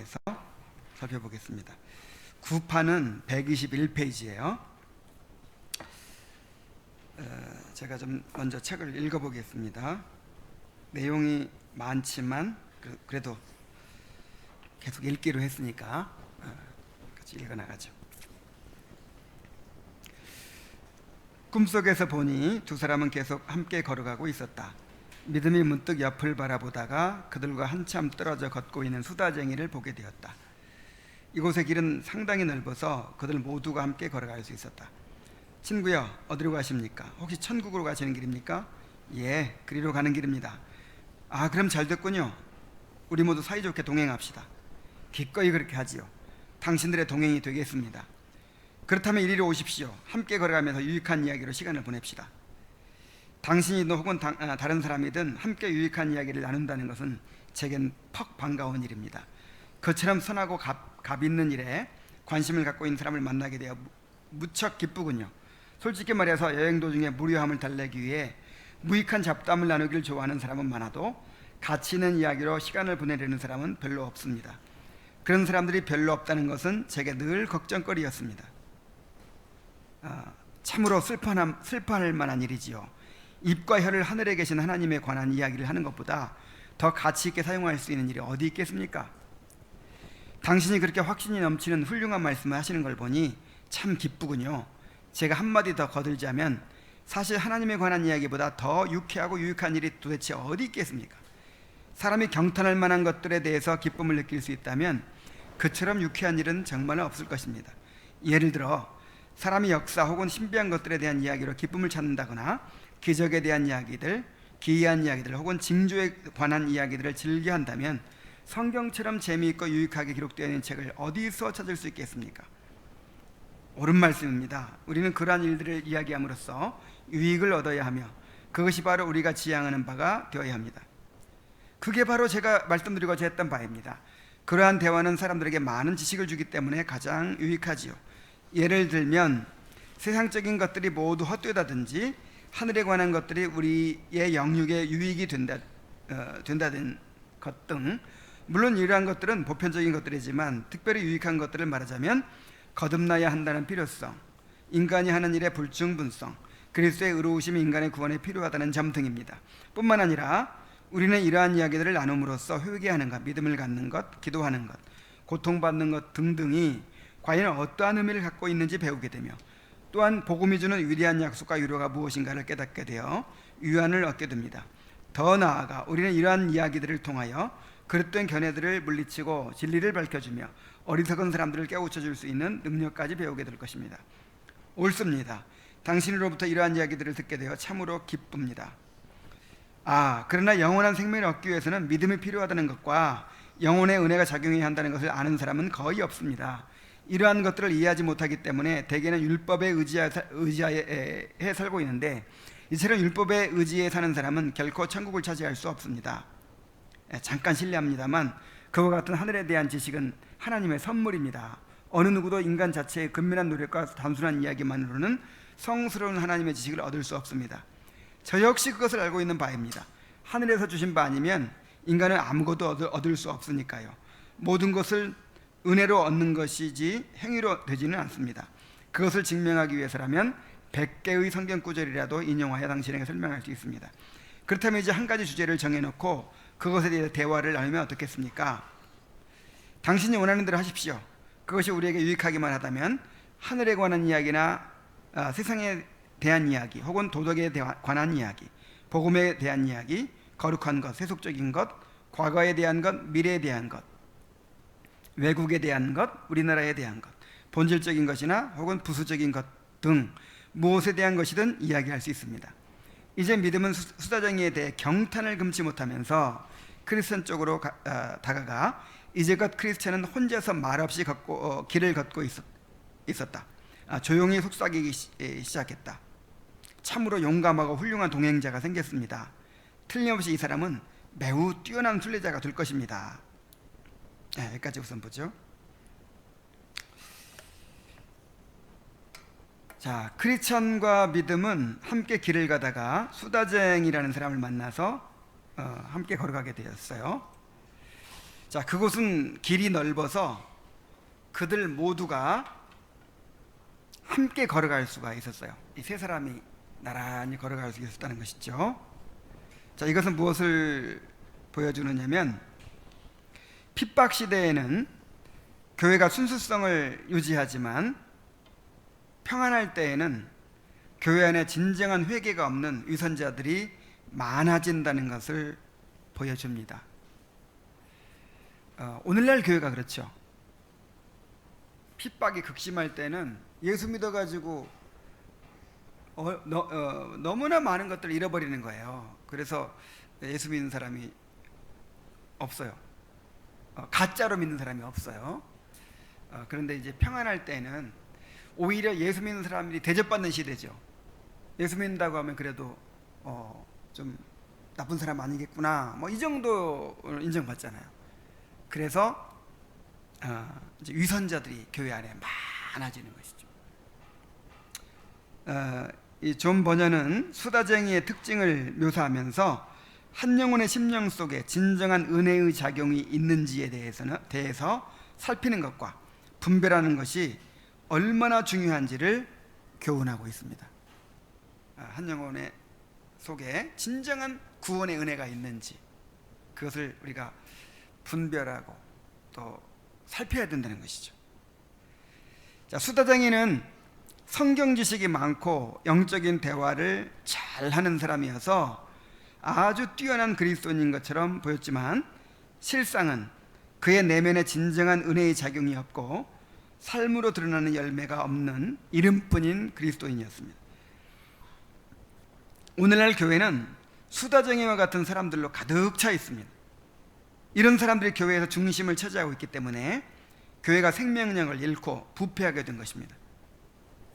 대해서 살펴보겠습니다. 구판은 121페이지예요. 제가 좀 먼저 책을 읽어보겠습니다. 내용이 많지만 그래도 계속 읽기로 했으니까 같이 읽어나가죠. 꿈속에서 보니 두 사람은 계속 함께 걸어가고 있었다. 믿음이 문득 옆을 바라보다가 그들과 한참 떨어져 걷고 있는 수다쟁이를 보게 되었다. 이곳의 길은 상당히 넓어서 그들 모두가 함께 걸어갈 수 있었다. 친구여, 어디로 가십니까? 혹시 천국으로 가시는 길입니까? 예, 그리로 가는 길입니다. 아, 그럼 잘 됐군요. 우리 모두 사이좋게 동행합시다. 기꺼이 그렇게 하지요. 당신들의 동행이 되겠습니다. 그렇다면 이리로 오십시오. 함께 걸어가면서 유익한 이야기로 시간을 보냅시다. 당신이든 혹은 다른 사람이든 함께 유익한 이야기를 나눈다는 것은 제겐 퍽 반가운 일입니다. 그처럼 선하고 값 있는 일에 관심을 갖고 있는 사람을 만나게 되어 무척 기쁘군요. 솔직히 말해서 여행 도중에 무료함을 달래기 위해 무익한 잡담을 나누기를 좋아하는 사람은 많아도 가치 있는 이야기로 시간을 보내려는 사람은 별로 없습니다. 그런 사람들이 별로 없다는 것은 제게 늘 걱정거리였습니다. 참으로 슬퍼할 만한 일이지요. 입과 혀를 하늘에 계신 하나님에 관한 이야기를 하는 것보다 더 가치 있게 사용할 수 있는 일이 어디 있겠습니까? 당신이 그렇게 확신이 넘치는 훌륭한 말씀을 하시는 걸 보니 참 기쁘군요. 제가 한마디 더 거들자면 사실 하나님에 관한 이야기보다 더 유쾌하고 유익한 일이 도대체 어디 있겠습니까? 사람이 경탄할 만한 것들에 대해서 기쁨을 느낄 수 있다면 그처럼 유쾌한 일은 정말 없을 것입니다. 예를 들어 사람이 역사 혹은 신비한 것들에 대한 이야기로 기쁨을 찾는다거나 기적에 대한 이야기들, 기이한 이야기들 혹은 징조에 관한 이야기들을 즐겨 한다면 성경처럼 재미있고 유익하게 기록되어 있는 책을 어디서 찾을 수 있겠습니까? 옳은 말씀입니다. 우리는 그러한 일들을 이야기함으로써 유익을 얻어야 하며 그것이 바로 우리가 지향하는 바가 되어야 합니다. 그게 바로 제가 말씀드리고자 했던 바입니다. 그러한 대화는 사람들에게 많은 지식을 주기 때문에 가장 유익하지요. 예를 들면 세상적인 것들이 모두 헛되다든지 하늘에 관한 것들이 우리의 영육에 유익이 된다는 것 등, 물론 이러한 것들은 보편적인 것들이지만 특별히 유익한 것들을 말하자면 거듭나야 한다는 필요성, 인간이 하는 일의 불충분성, 그리스도의 의로우심이 인간의 구원에 필요하다는 점 등입니다. 뿐만 아니라 우리는 이러한 이야기들을 나눔으로써 회개하는 것, 믿음을 갖는 것, 기도하는 것, 고통받는 것 등등이 과연 어떠한 의미를 갖고 있는지 배우게 되며 또한 복음이 주는 위대한 약속과 위로가 무엇인가를 깨닫게 되어 위안을 얻게 됩니다. 더 나아가 우리는 이러한 이야기들을 통하여 그릇된 견해들을 물리치고 진리를 밝혀주며 어리석은 사람들을 깨우쳐줄 수 있는 능력까지 배우게 될 것입니다. 옳습니다. 당신으로부터 이러한 이야기들을 듣게 되어 참으로 기쁩니다. 그러나 영원한 생명을 얻기 위해서는 믿음이 필요하다는 것과 영혼의 은혜가 작용해야 한다는 것을 아는 사람은 거의 없습니다. 이러한 것들을 이해하지 못하기 때문에 대개는 율법에 의지하에 살고 있는데 이처럼 율법에 의지해 사는 사람은 결코 천국을 차지할 수 없습니다. 잠깐 실례합니다만 그와 같은 하늘에 대한 지식은 하나님의 선물입니다. 어느 누구도 인간 자체의 근면한 노력과 단순한 이야기만으로는 성스러운 하나님의 지식을 얻을 수 없습니다. 저 역시 그것을 알고 있는 바입니다. 하늘에서 주신 바 아니면 인간은 아무것도 얻을 수 없으니까요. 모든 것을 은혜로 얻는 것이지 행위로 되지는 않습니다. 그것을 증명하기 위해서라면 100개의 성경 구절이라도 인용하여 당신에게 설명할 수 있습니다. 그렇다면 이제 한 가지 주제를 정해놓고 그것에 대해 대화를 나누면 어떻겠습니까? 당신이 원하는 대로 하십시오. 그것이 우리에게 유익하기만 하다면 하늘에 관한 이야기나 세상에 대한 이야기 혹은 도덕에 관한 이야기, 복음에 대한 이야기, 거룩한 것, 세속적인 것, 과거에 대한 것, 미래에 대한 것, 외국에 대한 것, 우리나라에 대한 것, 본질적인 것이나 혹은 부수적인 것 등 무엇에 대한 것이든 이야기할 수 있습니다. 이제 믿음은 수다쟁이에 대해 경탄을 금치 못하면서 크리스천 쪽으로 다가가 이제껏 크리스천은 혼자서 말없이 길을 걷고 있었다. 조용히 속삭이기 시작했다. 참으로 용감하고 훌륭한 동행자가 생겼습니다. 틀림없이 이 사람은 매우 뛰어난 순례자가 될 것입니다. 여기까지 우선 보죠. 자, 크리스천과 믿음은 함께 길을 가다가 수다쟁이라는 사람을 만나서 함께 걸어가게 되었어요. 자, 그곳은 길이 넓어서 그들 모두가 함께 걸어갈 수가 있었어요. 이 세 사람이 나란히 걸어갈 수 있었다는 것이죠. 자, 이것은 무엇을 보여주느냐면 핍박 시대에는 교회가 순수성을 유지하지만 평안할 때에는 교회 안에 진정한 회개가 없는 위선자들이 많아진다는 것을 보여줍니다. 오늘날 교회가 그렇죠. 핍박이 극심할 때는 예수 믿어가지고 너무나 많은 것들을 잃어버리는 거예요. 그래서 예수 믿는 사람이 없어요. 가짜로 믿는 사람이 없어요. 그런데 이제 평안할 때는 오히려 예수 믿는 사람들이 대접받는 시대죠. 예수 믿는다고 하면 그래도 좀 나쁜 사람 아니겠구나, 뭐 이 정도 인정받잖아요. 그래서 이제 위선자들이 교회 안에 많아지는 것이죠. 이 존 버녀는 수다쟁이의 특징을 묘사하면서 한 영혼의 심령 속에 진정한 은혜의 작용이 있는지에 대해서 살피는 것과 분별하는 것이 얼마나 중요한지를 교훈하고 있습니다. 한 영혼의 속에 진정한 구원의 은혜가 있는지 그것을 우리가 분별하고 또 살펴야 된다는 것이죠. 자, 수다쟁이는 성경 지식이 많고 영적인 대화를 잘하는 사람이어서 아주 뛰어난 그리스도인인 것처럼 보였지만 실상은 그의 내면에 진정한 은혜의 작용이 없고 삶으로 드러나는 열매가 없는 이름뿐인 그리스도인이었습니다. 오늘날 교회는 수다쟁이와 같은 사람들로 가득 차 있습니다. 이런 사람들이 교회에서 중심을 차지하고 있기 때문에 교회가 생명력을 잃고 부패하게 된 것입니다.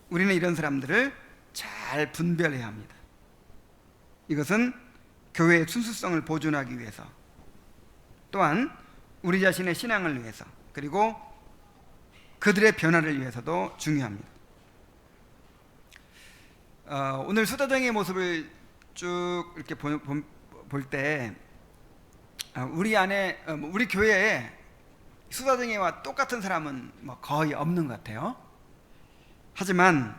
우리는 이런 사람들을 잘 분별해야 합니다. 이것은 교회의 순수성을 보존하기 위해서, 또한 우리 자신의 신앙을 위해서, 그리고 그들의 변화를 위해서도 중요합니다. 오늘 수다쟁이의 모습을 쭉 이렇게 볼 때 우리 안에 우리 교회에 수다쟁이와 똑같은 사람은 뭐 거의 없는 것 같아요. 하지만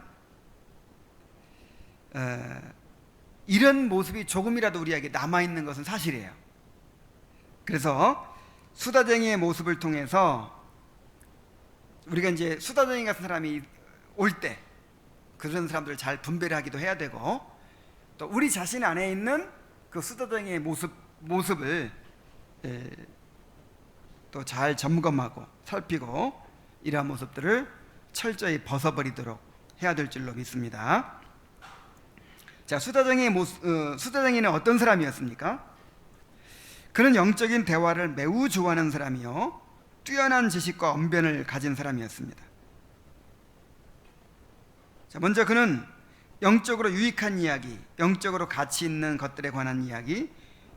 이런 모습이 조금이라도 우리에게 남아있는 것은 사실이에요. 그래서 수다쟁이의 모습을 통해서 우리가 이제 수다쟁이 같은 사람이 올 때 그런 사람들을 잘 분별하기도 해야 되고, 또 우리 자신 안에 있는 그 수다쟁이의 모습을 또 잘 점검하고 살피고 이러한 모습들을 철저히 벗어버리도록 해야 될 줄로 믿습니다. 자, 수다쟁이는 어떤 사람이었습니까? 그는 영적인 대화를 매우 좋아하는 사람이요, 뛰어난 지식과 언변을 가진 사람이었습니다. 자, 먼저 그는 영적으로 유익한 이야기, 영적으로 가치 있는 것들에 관한 이야기,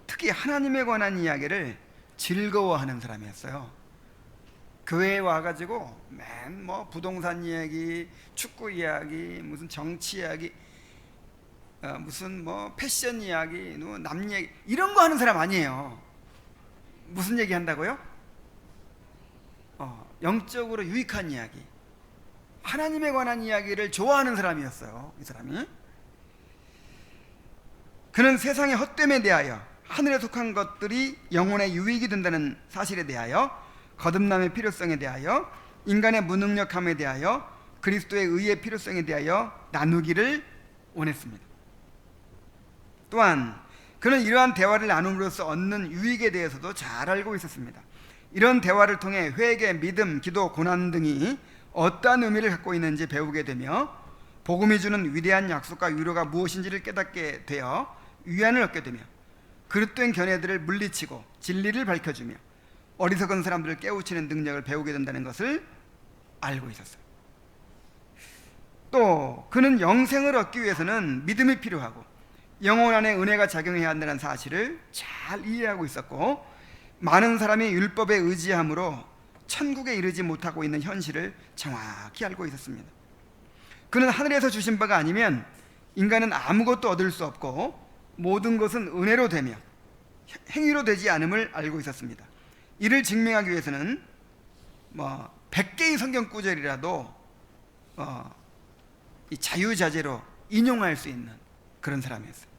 특히 하나님에 관한 이야기를 즐거워하는 사람이었어요. 교회에 와가지고 맨 뭐 부동산 이야기, 축구 이야기, 무슨 정치 이야기, 무슨 뭐 패션 이야기, 남 얘기, 이런 거 하는 사람 아니에요. 무슨 얘기 한다고요? 영적으로 유익한 이야기, 하나님에 관한 이야기를 좋아하는 사람이었어요. 이 사람이. 그는 세상의 헛됨에 대하여, 하늘에 속한 것들이 영혼의 유익이 된다는 사실에 대하여, 거듭남의 필요성에 대하여, 인간의 무능력함에 대하여, 그리스도의 의의 필요성에 대하여 나누기를 원했습니다. 또한 그는 이러한 대화를 나눔으로써 얻는 유익에 대해서도 잘 알고 있었습니다. 이런 대화를 통해 회개, 믿음, 기도, 고난 등이 어떠한 의미를 갖고 있는지 배우게 되며, 복음이 주는 위대한 약속과 위로가 무엇인지를 깨닫게 되어 위안을 얻게 되며, 그릇된 견해들을 물리치고 진리를 밝혀주며 어리석은 사람들을 깨우치는 능력을 배우게 된다는 것을 알고 있었어요. 또 그는 영생을 얻기 위해서는 믿음이 필요하고 영혼 안에 은혜가 작용해야 한다는 사실을 잘 이해하고 있었고, 많은 사람이 율법에 의지함으로 천국에 이르지 못하고 있는 현실을 정확히 알고 있었습니다. 그는 하늘에서 주신 바가 아니면 인간은 아무것도 얻을 수 없고 모든 것은 은혜로 되며 행위로 되지 않음을 알고 있었습니다. 이를 증명하기 위해서는 100개의 성경 구절이라도 이 자유자재로 인용할 수 있는 그런 사람이었어요.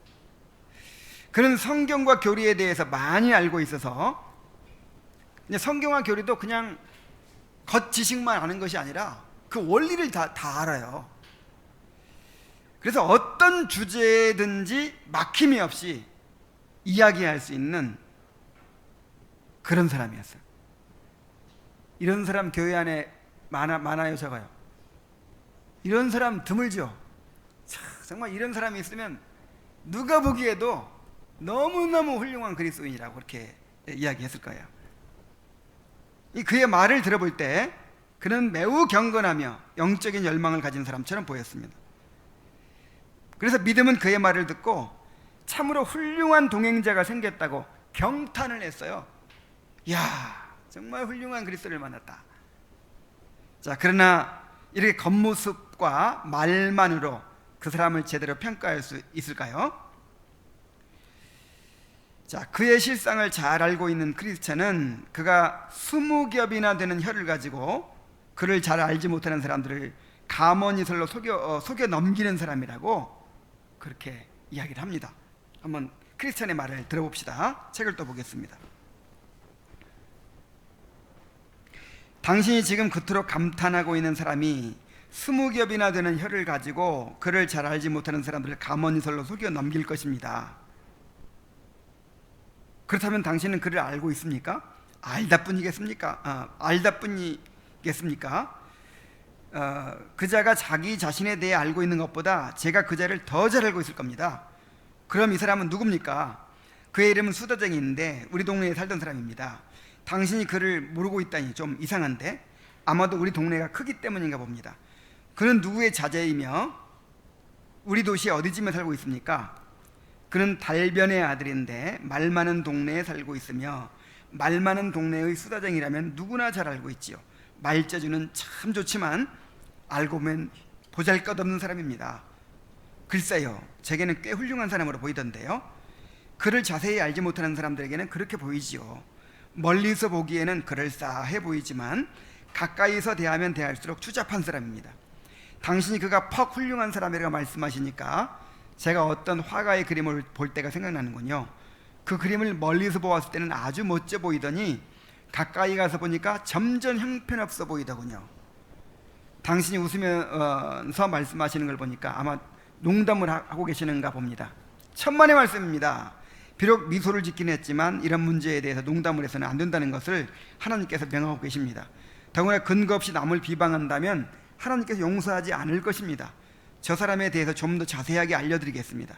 그는 성경과 교리에 대해서 많이 알고 있어서 성경과 교리도 그냥 겉 지식만 아는 것이 아니라 그 원리를 다 알아요. 그래서 어떤 주제든지 막힘이 없이 이야기할 수 있는 그런 사람이었어요. 이런 사람 교회 안에 많아요, 적어요? 이런 사람 드물죠? 정말 이런 사람이 있으면 누가 보기에도 너무너무 훌륭한 그리스도인이라고 그렇게 이야기했을 거예요. 그의 말을 들어볼 때 그는 매우 경건하며 영적인 열망을 가진 사람처럼 보였습니다. 그래서 믿음은 그의 말을 듣고 참으로 hul륭한 동행자가 생겼다고 경탄을 했어요. 이야, 정말 훌륭한 그리스도를 만났다. 자, 그러나 이렇게 겉모습과 말만으로 그 사람을 제대로 평가할 수 있을까요? 자, 그의 실상을 잘 알고 있는 크리스찬은 그가 20겹이나 되는 혀를 가지고 그를 잘 알지 못하는 사람들을 가머니설로 속여 넘기는 사람이라고 그렇게 이야기를 합니다. 한번 크리스찬의 말을 들어봅시다. 책을 또 보겠습니다. 당신이 지금 그토록 감탄하고 있는 사람이 20겹이나 되는 혀를 가지고 그를 잘 알지 못하는 사람들을 가머니설로 속여 넘길 것입니다. 그렇다면 당신은 그를 알고 있습니까? 알다뿐이겠습니까? 그자가 자기 자신에 대해 알고 있는 것보다 제가 그자를 더 잘 알고 있을 겁니다. 그럼 이 사람은 누굽니까? 그의 이름은 수다쟁이인데 우리 동네에 살던 사람입니다. 당신이 그를 모르고 있다니 좀 이상한데 아마도 우리 동네가 크기 때문인가 봅니다. 그는 누구의 자제이며 우리 도시 어디쯤에 살고 있습니까? 그는 달변의 아들인데 말 많은 동네에 살고 있으며 말 많은 동네의 수다쟁이라면 누구나 잘 알고 있지요. 말재주는 참 좋지만 알고 보면 보잘것없는 사람입니다. 글쎄요, 제게는 꽤 훌륭한 사람으로 보이던데요. 그를 자세히 알지 못하는 사람들에게는 그렇게 보이지요. 멀리서 보기에는 그럴싸해 보이지만 가까이서 대하면 대할수록 추잡한 사람입니다. 당신이 그가 퍽 훌륭한 사람이라고 말씀하시니까 제가 어떤 화가의 그림을 볼 때가 생각나는군요. 그 그림을 멀리서 보았을 때는 아주 멋져 보이더니 가까이 가서 보니까 점점 형편없어 보이더군요. 당신이 웃으면서 말씀하시는 걸 보니까 아마 농담을 하고 계시는가 봅니다. 천만의 말씀입니다. 비록 미소를 짓긴 했지만 이런 문제에 대해서 농담을 해서는 안 된다는 것을 하나님께서 명하고 계십니다. 더구나 근거 없이 남을 비방한다면 하나님께서 용서하지 않을 것입니다. 저 사람에 대해서 좀 더 자세하게 알려드리겠습니다.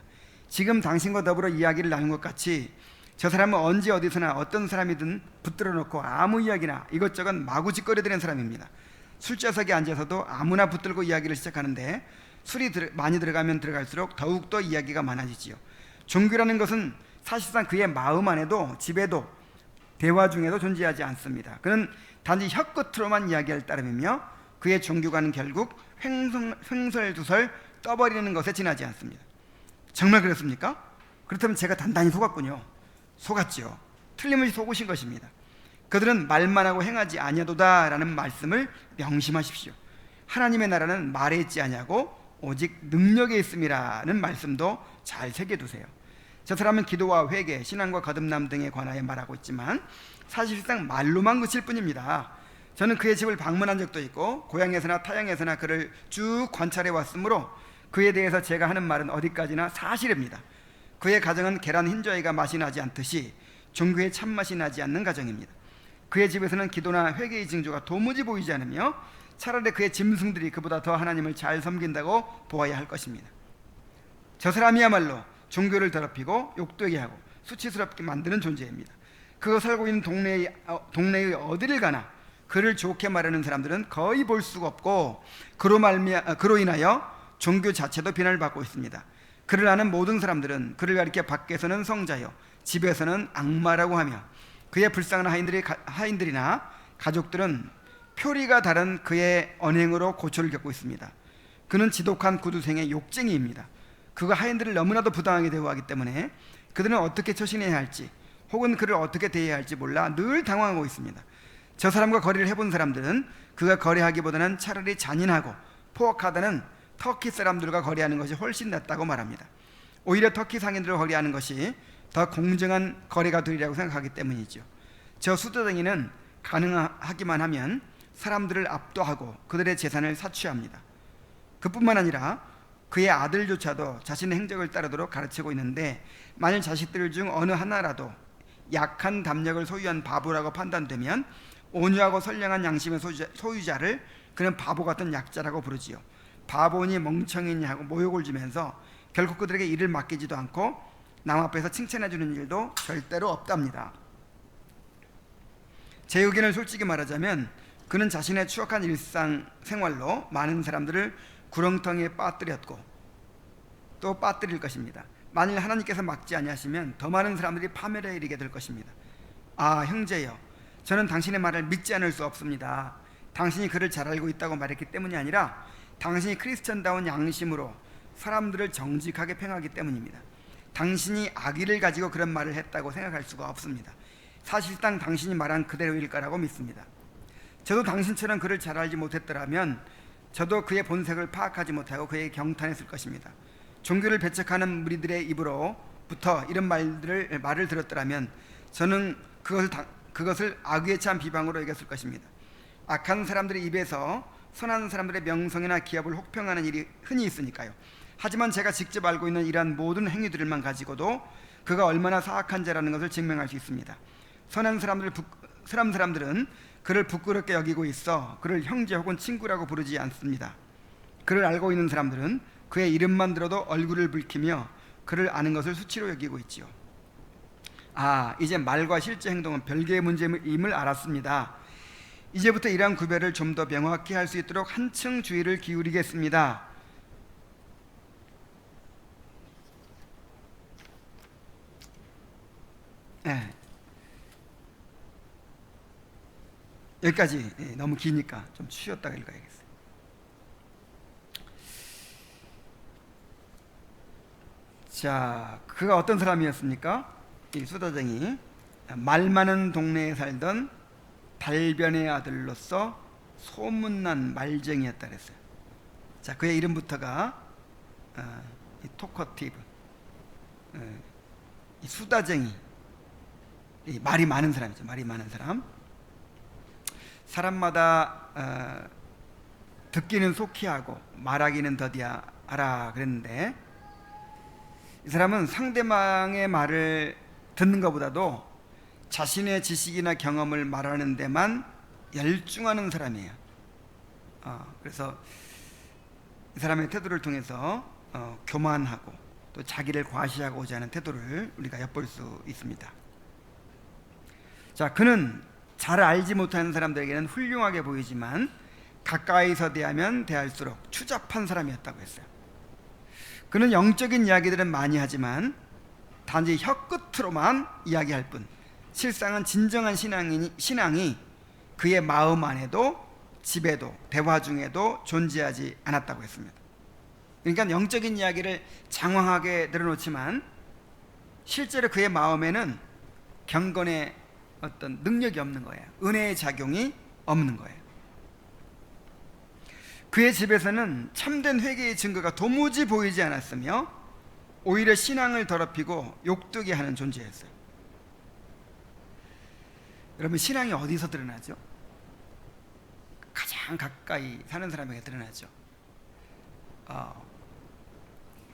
지금 당신과 더불어 이야기를 나눈 것 같이 저 사람은 언제 어디서나 어떤 사람이든 붙들어 놓고 아무 이야기나 이것저것 마구 짓거려대는 사람입니다. 술자석에 앉아서도 아무나 붙들고 이야기를 시작하는데 술이 많이 들어가면 들어갈수록 더욱더 이야기가 많아지지요. 종교라는 것은 사실상 그의 마음 안에도 집에도 대화 중에도 존재하지 않습니다. 그는 단지 혀끝으로만 이야기할 따름이며 그의 종교관은 결국 횡설두설 떠버리는 것에 지나지 않습니다. 정말 그렇습니까? 그렇다면 제가 단단히 속았군요. 속았죠. 틀림없이 속으신 것입니다. 그들은 말만 하고 행하지 아니하도다 라는 말씀을 명심하십시오. 하나님의 나라는 말에 있지 아니하고 오직 능력에 있음이라는 말씀도 잘 새겨두세요. 저 사람은 기도와 회개, 신앙과 거듭남 등에 관하여 말하고 있지만 사실상 말로만 그칠 뿐입니다. 저는 그의 집을 방문한 적도 있고 고향에서나 타향에서나 그를 쭉 관찰해 왔으므로 그에 대해서 제가 하는 말은 어디까지나 사실입니다. 그의 가정은 계란 흰자위가 맛이 나지 않듯이 종교의 참맛이 나지 않는 가정입니다. 그의 집에서는 기도나 회개의 징조가 도무지 보이지 않으며 차라리 그의 짐승들이 그보다 더 하나님을 잘 섬긴다고 보아야 할 것입니다. 저 사람이야말로 종교를 더럽히고 욕되게 하고 수치스럽게 만드는 존재입니다. 그가 살고 있는 동네의 어디를 가나 그를 좋게 말하는 사람들은 거의 볼 수가 없고 그로 인하여 종교 자체도 비난을 받고 있습니다. 그를 아는 모든 사람들은 그를 가리켜 밖에서는 성자요 집에서는 악마라고 하며 그의 불쌍한 하인들이나 가족들은 표리가 다른 그의 언행으로 고초를 겪고 있습니다. 그는 지독한 구두생의 욕쟁이입니다. 그가 하인들을 너무나도 부당하게 대우하기 때문에 그들은 어떻게 처신해야 할지 혹은 그를 어떻게 대해야 할지 몰라 늘 당황하고 있습니다. 저 사람과 거래를 해본 사람들은 그가 거래하기보다는 차라리 잔인하고 포악하다는 터키 사람들과 거래하는 것이 훨씬 낫다고 말합니다. 오히려 터키 상인들과 거래하는 것이 더 공정한 거래가 되리라고 생각하기 때문이죠. 저 수도쟁이는 가능하기만 하면 사람들을 압도하고 그들의 재산을 사취합니다. 그뿐만 아니라 그의 아들조차도 자신의 행적을 따르도록 가르치고 있는데, 만일 자식들 중 어느 하나라도 약한 담력을 소유한 바보라고 판단되면 온유하고 선량한 양심의 소유자를 그는 바보 같은 약자라고 부르지요. 바보니 멍청이니 하고 모욕을 주면서 결국 그들에게 일을 맡기지도 않고 남 앞에서 칭찬해 주는 일도 절대로 없답니다. 제 의견을 솔직히 말하자면 그는 자신의 추악한 일상 생활로 많은 사람들을 구렁텅이에 빠뜨렸고 또 빠뜨릴 것입니다. 만일 하나님께서 막지 아니하시면 더 많은 사람들이 파멸에 이르게 될 것입니다. 아, 형제여, 저는 당신의 말을 믿지 않을 수 없습니다. 당신이 그를 잘 알고 있다고 말했기 때문이 아니라 당신이 크리스천다운 양심으로 사람들을 정직하게 평하기 때문입니다. 당신이 악의를 가지고 그런 말을 했다고 생각할 수가 없습니다. 사실상 당신이 말한 그대로일 거라고 믿습니다. 저도 당신처럼 그를 잘 알지 못했더라면 저도 그의 본색을 파악하지 못하고 그에게 경탄했을 것입니다. 종교를 배척하는 무리들의 입으로부터 이런 말을 들었더라면 저는 그것을 악의에 찬 비방으로 여겼을 것입니다. 악한 사람들의 입에서 선한 사람들의 명성이나 기업을 혹평하는 일이 흔히 있으니까요. 하지만 제가 직접 알고 있는 이러한 모든 행위들만 가지고도 그가 얼마나 사악한 자라는 것을 증명할 수 있습니다. 선한 사람들은 그를 부끄럽게 여기고 있어 그를 형제 혹은 친구라고 부르지 않습니다. 그를 알고 있는 사람들은 그의 이름만 들어도 얼굴을 붉히며 그를 아는 것을 수치로 여기고 있지요. 아, 이제 말과 실제 행동은 별개의 문제임을 알았습니다. 이제부터 이러한 구별을 좀 더 명확히 할 수 있도록 한층 주의를 기울이겠습니다. 네. 여기까지 너무 기니까 좀 쉬었다가 읽어야겠어요. 자, 그가 어떤 사람이었습니까? 이 수다쟁이, 말 많은 동네에 살던 달변의 아들로서 소문난 말쟁이였다 그랬어요. 자, 그의 이름부터가 이 토커티브, 이 수다쟁이, 이 말이 많은 사람이죠. 말이 많은 사람. 사람마다 듣기는 속히 하고 말하기는 더디야 하라 그랬는데, 이 사람은 상대방의 말을 듣는 것보다도 자신의 지식이나 경험을 말하는 데만 열중하는 사람이에요. 그래서 이 사람의 태도를 통해서 교만하고 또 자기를 과시하고자 하는 태도를 우리가 엿볼 수 있습니다. 자, 그는 잘 알지 못하는 사람들에게는 훌륭하게 보이지만 가까이서 대하면 대할수록 추잡한 사람이었다고 했어요. 그는 영적인 이야기들은 많이 하지만 단지 혀끝으로만 이야기할 뿐, 실상은 진정한 신앙이 그의 마음 안에도 집에도 대화 중에도 존재하지 않았다고 했습니다. 그러니까 영적인 이야기를 장황하게 늘어놓지만 실제로 그의 마음에는 경건의 어떤 능력이 없는 거예요. 은혜의 작용이 없는 거예요. 그의 집에서는 참된 회개의 증거가 도무지 보이지 않았으며 오히려 신앙을 더럽히고 욕되게 하는 존재였어요. 여러분, 신앙이 어디서 드러나죠? 가장 가까이 사는 사람에게 드러나죠.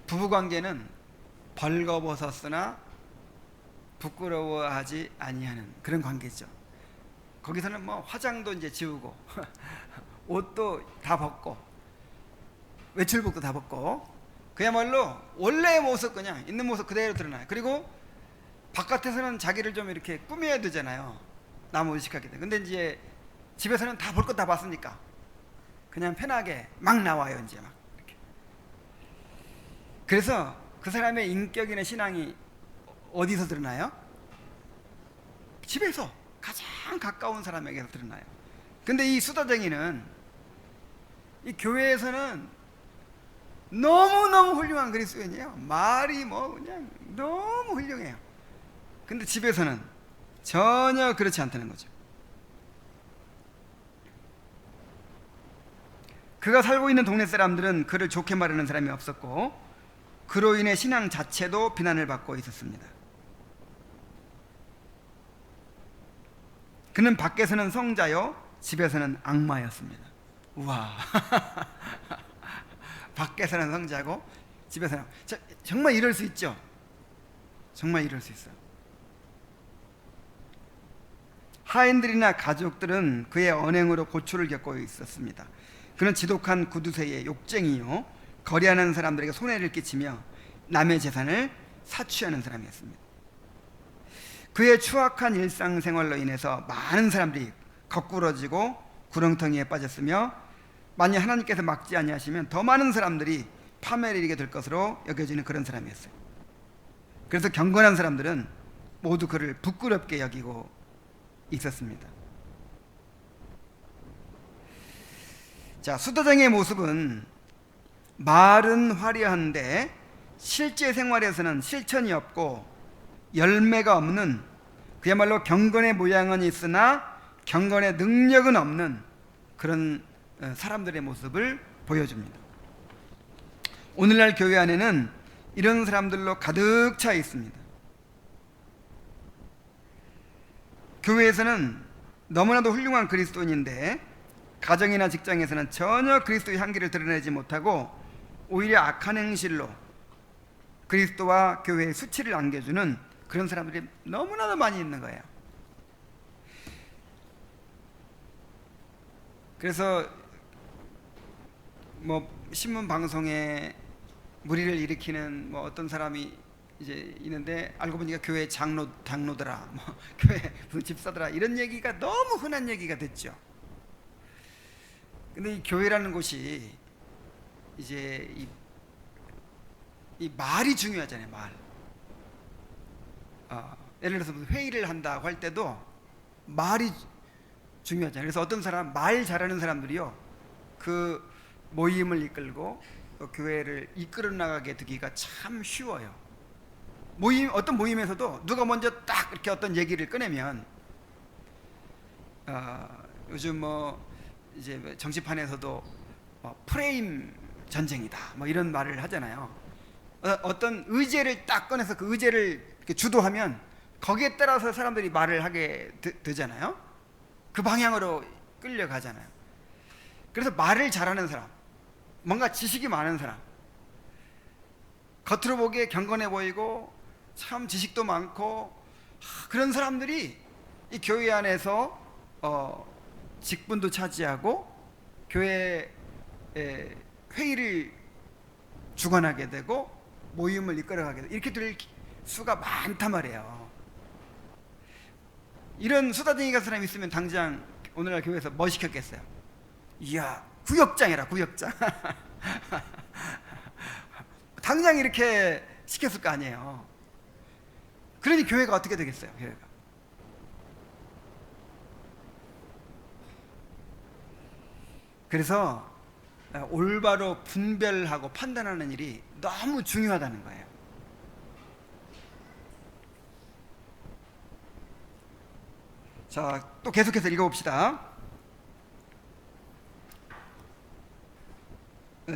부부관계는 벌거벗었으나 부끄러워하지 아니하는 그런 관계죠. 거기서는 뭐 화장도 이제 지우고 옷도 다 벗고 외출복도 다 벗고 그야말로 원래의 모습, 그냥 있는 모습 그대로 드러나요. 그리고 바깥에서는 자기를 좀 이렇게 꾸며야 되잖아요. 남 의식하게 돼. 근데 이제 집에서는 다 볼 것 다 봤으니까 그냥 편하게 막 나와요. 이제 막 이렇게. 그래서 그 사람의 인격이나 신앙이 어디서 드러나요? 집에서 가장 가까운 사람에게서 드러나요. 근데 이 수다쟁이는 이 교회에서는 너무너무 훌륭한 그리스도인이에요. 말이 뭐 그냥 너무 훌륭해요. 근데 집에서는 전혀 그렇지 않다는 거죠. 그가 살고 있는 동네 사람들은 그를 좋게 말하는 사람이 없었고 그로 인해 신앙 자체도 비난을 받고 있었습니다. 그는 밖에서는 성자요 집에서는 악마였습니다. 우와. 밖에서는 성자고 집에서는 정말 이럴 수 있죠. 정말 이럴 수 있어요. 하인들이나 가족들은 그의 언행으로 고초를 겪고 있었습니다. 그는 지독한 구두쇠의 욕쟁이요 거래하는 사람들에게 손해를 끼치며 남의 재산을 사취하는 사람이었습니다. 그의 추악한 일상생활로 인해서 많은 사람들이 거꾸러지고 구렁텅이에 빠졌으며 만약 하나님께서 막지 아니하시면 더 많은 사람들이 파멸에 이르게 될 것으로 여겨지는 그런 사람이었어요. 그래서 경건한 사람들은 모두 그를 부끄럽게 여기고 있었습니다. 자, 수도장의 모습은 말은 화려한데 실제 생활에서는 실천이 없고 열매가 없는, 그야말로 경건의 모양은 있으나 경건의 능력은 없는 그런 사람들의 모습을 보여줍니다. 오늘날 교회 안에는 이런 사람들로 가득 차 있습니다. 교회에서는 너무나도 훌륭한 그리스도인인데 가정이나 직장에서는 전혀 그리스도의 향기를 드러내지 못하고 오히려 악한 행실로 그리스도와 교회의 수치를 안겨주는 그런 사람들이 너무나도 많이 있는 거예요. 그래서 뭐 신문 방송에 무리를 일으키는 뭐 어떤 사람이 이제 있는데 알고 보니까 교회 장로더라, 뭐 교회 무슨 집사더라, 이런 얘기가 너무 흔한 얘기가 됐죠. 근데 이 교회라는 곳이 이제 이 말이 중요하잖아요. 말. 예를 들어서 회의를 한다고 할 때도 말이 중요하잖아요. 그래서 어떤 사람, 말 잘하는 사람들이요, 그 모임을 이끌고 교회를 이끌어 나가게 되기가 참 쉬워요. 어떤 모임에서도 누가 먼저 딱 이렇게 어떤 얘기를 꺼내면, 요즘 뭐 이제 정치판에서도 프레임 전쟁이다, 뭐 이런 말을 하잖아요. 어떤 의제를 딱 꺼내서 그 의제를 이렇게 주도하면 거기에 따라서 사람들이 말을 하게 되잖아요. 그 방향으로 끌려가잖아요. 그래서 말을 잘하는 사람, 뭔가 지식이 많은 사람, 겉으로 보기에 경건해 보이고 참 지식도 많고 그런 사람들이 이 교회 안에서 직분도 차지하고 교회 회의를 주관하게 되고 모임을 이끌어가게 되고 이렇게 될 수가 많단 말이에요. 이런 수다쟁이 같은 사람이 있으면 당장 오늘날 교회에서 뭐 시켰겠어요? 이야, 구역장이라, 구역장. 당장 이렇게 시켰을 거 아니에요. 그러니 교회가 어떻게 되겠어요? 교회가. 그래서 올바로 분별하고 판단하는 일이 너무 중요하다는 거예요. 자, 또 계속해서 읽어봅시다.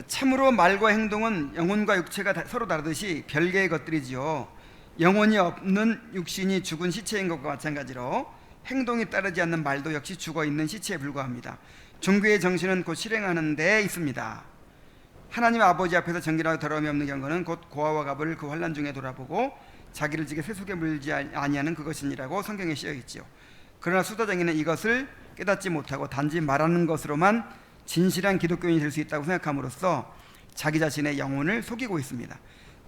참으로 말과 행동은 영혼과 육체가 서로 다르듯이 별개의 것들이지요. 영혼이 없는 육신이 죽은 시체인 것과 마찬가지로 행동이 따르지 않는 말도 역시 죽어있는 시체에 불과합니다. 종교의 정신은 곧 실행하는 데 있습니다. 하나님 아버지 앞에서 정결하고 더러움이 없는 경건은 곧 고아와 가부를 그 환난 중에 돌아보고 자기를 지게 세속에 물지 아니하는 그것이니라고 성경에 쓰여있지요. 그러나 수다쟁이는 이것을 깨닫지 못하고 단지 말하는 것으로만 진실한 기독교인이 될 수 있다고 생각함으로써 자기 자신의 영혼을 속이고 있습니다.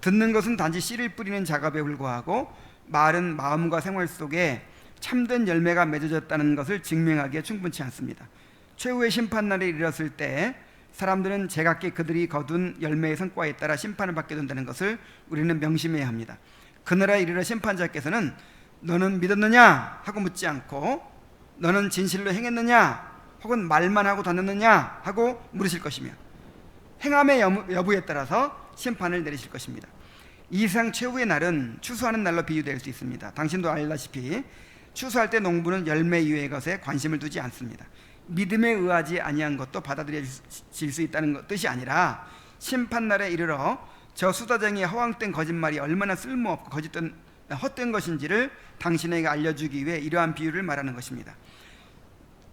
듣는 것은 단지 씨를 뿌리는 작업에 불과하고 말은 마음과 생활 속에 참된 열매가 맺어졌다는 것을 증명하기에 충분치 않습니다. 최후의 심판날이 이르렀을 때 사람들은 제각기 그들이 거둔 열매의 성과에 따라 심판을 받게 된다는 것을 우리는 명심해야 합니다. 그날에 이르러 심판자께서는 너는 믿었느냐 하고 묻지 않고 너는 진실로 행했느냐 혹은 말만 하고 다녔느냐 하고 물으실 것이며 행함의 여부에 따라서 심판을 내리실 것입니다. 이 세상 최후의 날은 추수하는 날로 비유될 수 있습니다. 당신도 알다시피 추수할 때 농부는 열매 이외의 것에 관심을 두지 않습니다. 믿음에 의하지 아니한 것도 받아들여질 수 있다는 뜻이 아니라 심판날에 이르러 저 수다쟁이의 허황된 거짓말이 얼마나 쓸모없고 헛된 것인지를 당신에게 알려주기 위해 이러한 비유를 말하는 것입니다.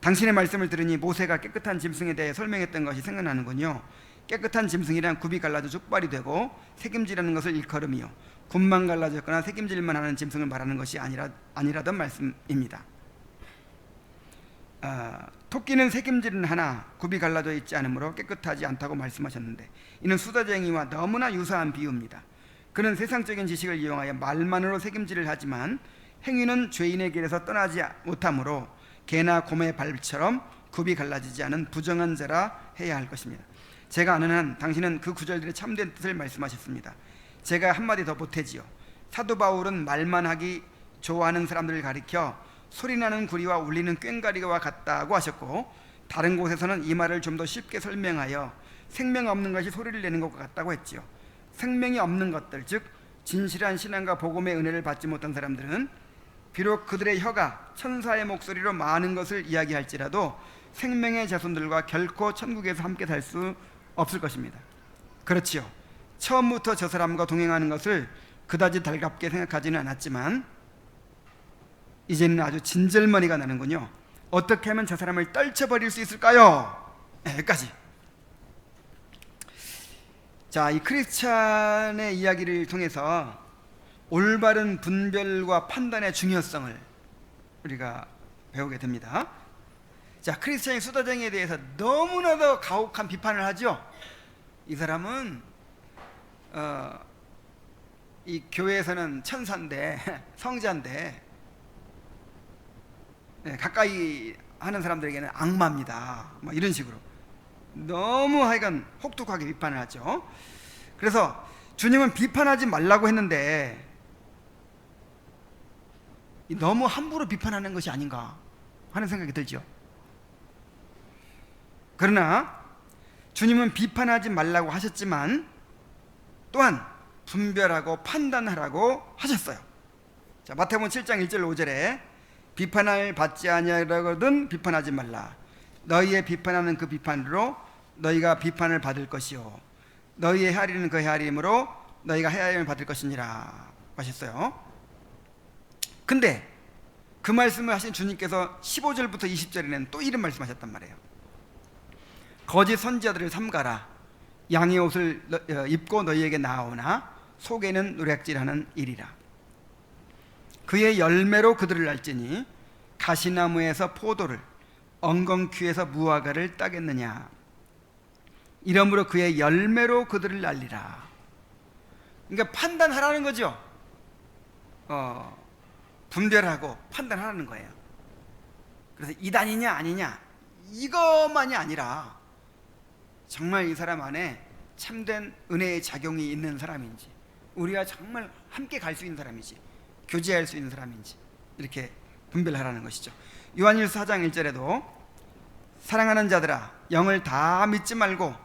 당신의 말씀을 들으니 모세가 깨끗한 짐승에 대해 설명했던 것이 생각나는군요. 깨끗한 짐승이란 굽이 갈라져 족발이 되고 새김질하는 것을 일컬음이요, 굽만 갈라졌거나 새김질만 하는 짐승을 말하는 것이 아니라던 말씀입니다. 토끼는 새김질은 하나 굽이 갈라져 있지 않으므로 깨끗하지 않다고 말씀하셨는데, 이는 수다쟁이와 너무나 유사한 비유입니다. 그는 세상적인 지식을 이용하여 말만으로 새김질을 하지만 행위는 죄인의 길에서 떠나지 못하므로 개나 곰의 발처럼 굽이 갈라지지 않은 부정한 자라 해야 할 것입니다. 제가 아는 한 당신은 그 구절들의 참된 뜻을 말씀하셨습니다. 제가 한마디 더 보태지요. 사도 바울은 말만 하기 좋아하는 사람들을 가리켜 소리나는 구리와 울리는 꽹과리와 같다고 하셨고, 다른 곳에서는 이 말을 좀 더 쉽게 설명하여 생명 없는 것이 소리를 내는 것 같다고 했지요. 생명이 없는 것들, 즉 진실한 신앙과 복음의 은혜를 받지 못한 사람들은 비록 그들의 혀가 천사의 목소리로 많은 것을 이야기할지라도 생명의 자손들과 결코 천국에서 함께 살 수 없을 것입니다. 그렇지요. 처음부터 저 사람과 동행하는 것을 그다지 달갑게 생각하지는 않았지만 이제는 아주 진절머리가 나는군요. 어떻게 하면 저 사람을 떨쳐버릴 수 있을까요? 여기까지. 자, 이 크리스찬의 이야기를 통해서 올바른 분별과 판단의 중요성을 우리가 배우게 됩니다. 자, 크리스찬이 수다쟁이에 대해서 너무나도 가혹한 비판을 하죠. 이 사람은 이 교회에서는 천사인데, 성자인데, 가까이 하는 사람들에게는 악마입니다. 뭐 이런 식으로 너무 하여간 혹독하게 비판을 하죠. 그래서 주님은 비판하지 말라고 했는데 너무 함부로 비판하는 것이 아닌가 하는 생각이 들죠. 그러나 주님은 비판하지 말라고 하셨지만 또한 분별하고 판단하라고 하셨어요. 자, 마태복음 7장 1절 5절에 비판을 받지 아니하거든 비판하지 말라. 너희의 비판하는 그 비판으로 너희가 비판을 받을 것이요, 너희의 헤아리는 그 헤아림으로 너희가 헤아림을 받을 것이니라 하셨어요. 근데 그 말씀을 하신 주님께서 15절부터 20절에는 또 이런 말씀하셨단 말이에요. 거짓 선지자들을 삼가라. 양의 옷을 입고 너희에게 나오나 속에는 노략질하는 일이라. 그의 열매로 그들을 알지니 가시나무에서 포도를, 엉겅퀴에서 무화과를 따겠느냐. 이러므로 그의 열매로 그들을 알리라. 그러니까 판단하라는 거죠. 분별하고 판단하라는 거예요. 그래서 이단이냐 아니냐 이것만이 아니라 정말 이 사람 안에 참된 은혜의 작용이 있는 사람인지, 우리가 정말 함께 갈 수 있는 사람인지, 교제할 수 있는 사람인지 이렇게 분별하라는 것이죠. 요한일서 4장 1절에도 사랑하는 자들아 영을 다 믿지 말고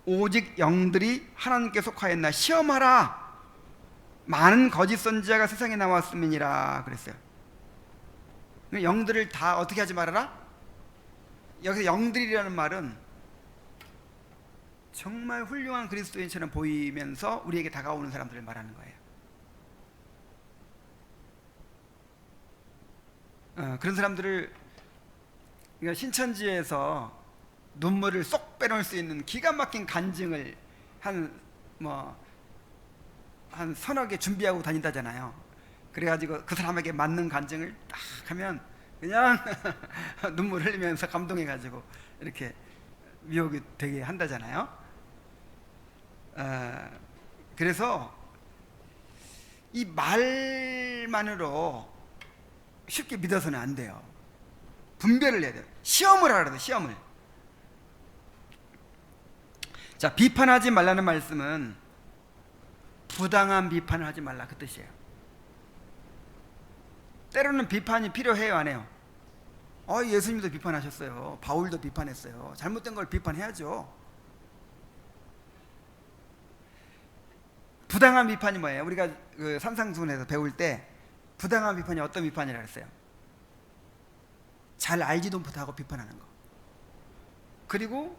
오직 영들이 하나님께 속하였나 시험하라. 많은 거짓 선지자가 세상에 나왔음이니라 그랬어요. 영들을 다 어떻게 하지 말아라? 여기서 영들이라는 말은 정말 훌륭한 그리스도인처럼 보이면서 우리에게 다가오는 사람들을 말하는 거예요. 그런 사람들을, 그러니까 신천지에서 눈물을 쏙 빼놓을 수 있는 기가 막힌 간증을 한 서너 개 준비하고 다닌다잖아요. 그래가지고 그 사람에게 맞는 간증을 딱 하면 그냥 눈물 흘리면서 감동해가지고 이렇게 미혹이 되게 한다잖아요. 그래서 이 말만으로 쉽게 믿어서는 안 돼요. 분별을 해야 돼요. 시험을 하라. 시험을. 자, 비판하지 말라는 말씀은 부당한 비판을 하지 말라 그 뜻이에요. 때로는 비판이 필요해요, 안 해요? 예수님도 비판하셨어요. 바울도 비판했어요. 잘못된 걸 비판해야죠. 부당한 비판이 뭐예요? 우리가 그 산상수훈에서 배울 때 부당한 비판이 어떤 비판이라 그랬어요? 잘 알지도 못하고 비판하는 거. 그리고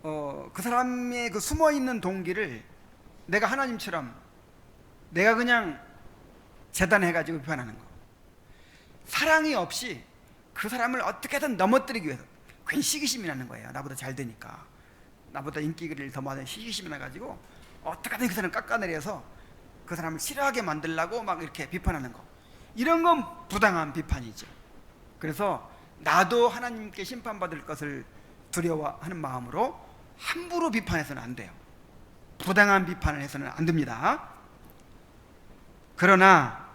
그 사람의 그 숨어있는 동기를 내가 하나님처럼 내가 그냥 재단해가지고 비판하는 거. 사랑이 없이 그 사람을 어떻게든 넘어뜨리기 위해서 괜히 시기심이 나는 거예요. 나보다 잘 되니까, 나보다 인기를 더 많은 시기심이 나가지고 어떻게든 그 사람을 깎아내려서 그 사람을 싫어하게 만들려고 막 이렇게 비판하는 거. 이런 건 부당한 비판이죠. 그래서 나도 하나님께 심판받을 것을 두려워하는 마음으로 함부로 비판해서는 안 돼요. 부당한 비판을 해서는 안 됩니다. 그러나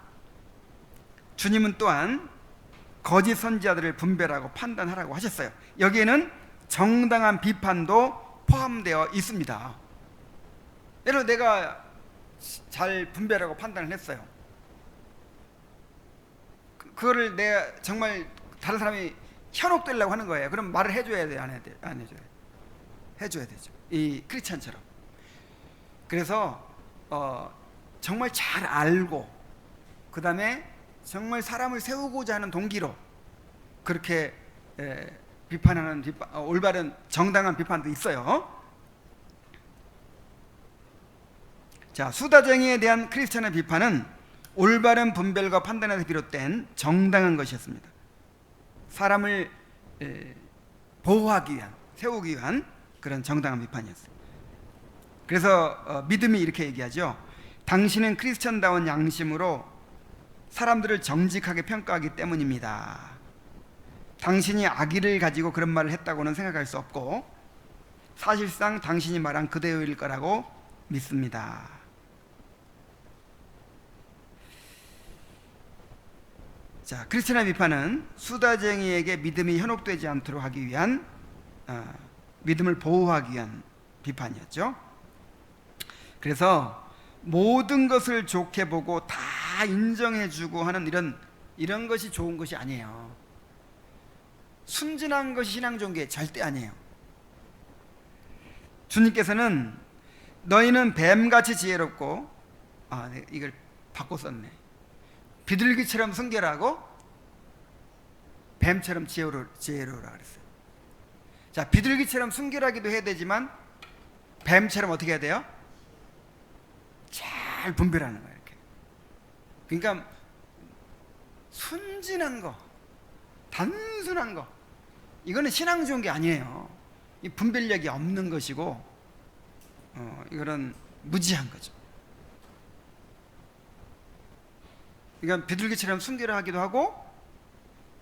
주님은 또한 거짓 선지자들을 분별하고 판단하라고 하셨어요. 여기에는 정당한 비판도 포함되어 있습니다. 예를 들어 내가 잘 분별하고 판단을 했어요. 그거를 내가 정말 다른 사람이 현혹되려고 하는 거예요. 그럼 말을 해줘야 돼요? 안 해줘야 돼요? 안 해줘야 돼요? 해줘야 되죠. 이 크리스찬처럼. 그래서 정말 잘 알고 그 다음에 정말 사람을 세우고자 하는 동기로 그렇게 비판하는 올바른 정당한 비판도 있어요. 자, 수다쟁이에 대한 크리스찬의 비판은 올바른 분별과 판단에서 비롯된 정당한 것이었습니다. 사람을 보호하기 위한, 세우기 위한 그런 정당한 비판이었어요. 그래서 믿음이 이렇게 얘기하죠. 당신은 크리스찬다운 양심으로 사람들을 정직하게 평가하기 때문입니다. 당신이 악의를 가지고 그런 말을 했다고는 생각할 수 없고 사실상 당신이 말한 그대로일 거라고 믿습니다. 자, 크리스찬의 비판은 수다쟁이에게 믿음이 현혹되지 않도록 하기 위한 믿음을 보호하기 위한 비판이었죠. 그래서 모든 것을 좋게 보고 다 인정해주고 하는 이런 것이 좋은 것이 아니에요. 순진한 것이 신앙종교의 절대 아니에요. 주님께서는 너희는 뱀같이 지혜롭고 네, 이걸 바꿔 썼네. 비둘기처럼 순결하고 뱀처럼 지혜로우라 그랬어요. 자, 비둘기처럼 순결하기도 해야 되지만 뱀처럼 어떻게 해야 돼요? 잘 분별하는 거예요. 이렇게. 그러니까 순진한 거, 단순한 거, 이거는 신앙 좋은 게 아니에요. 이 분별력이 없는 것이고 이거는 무지한 거죠. 그러니까 비둘기처럼 순결하기도 하고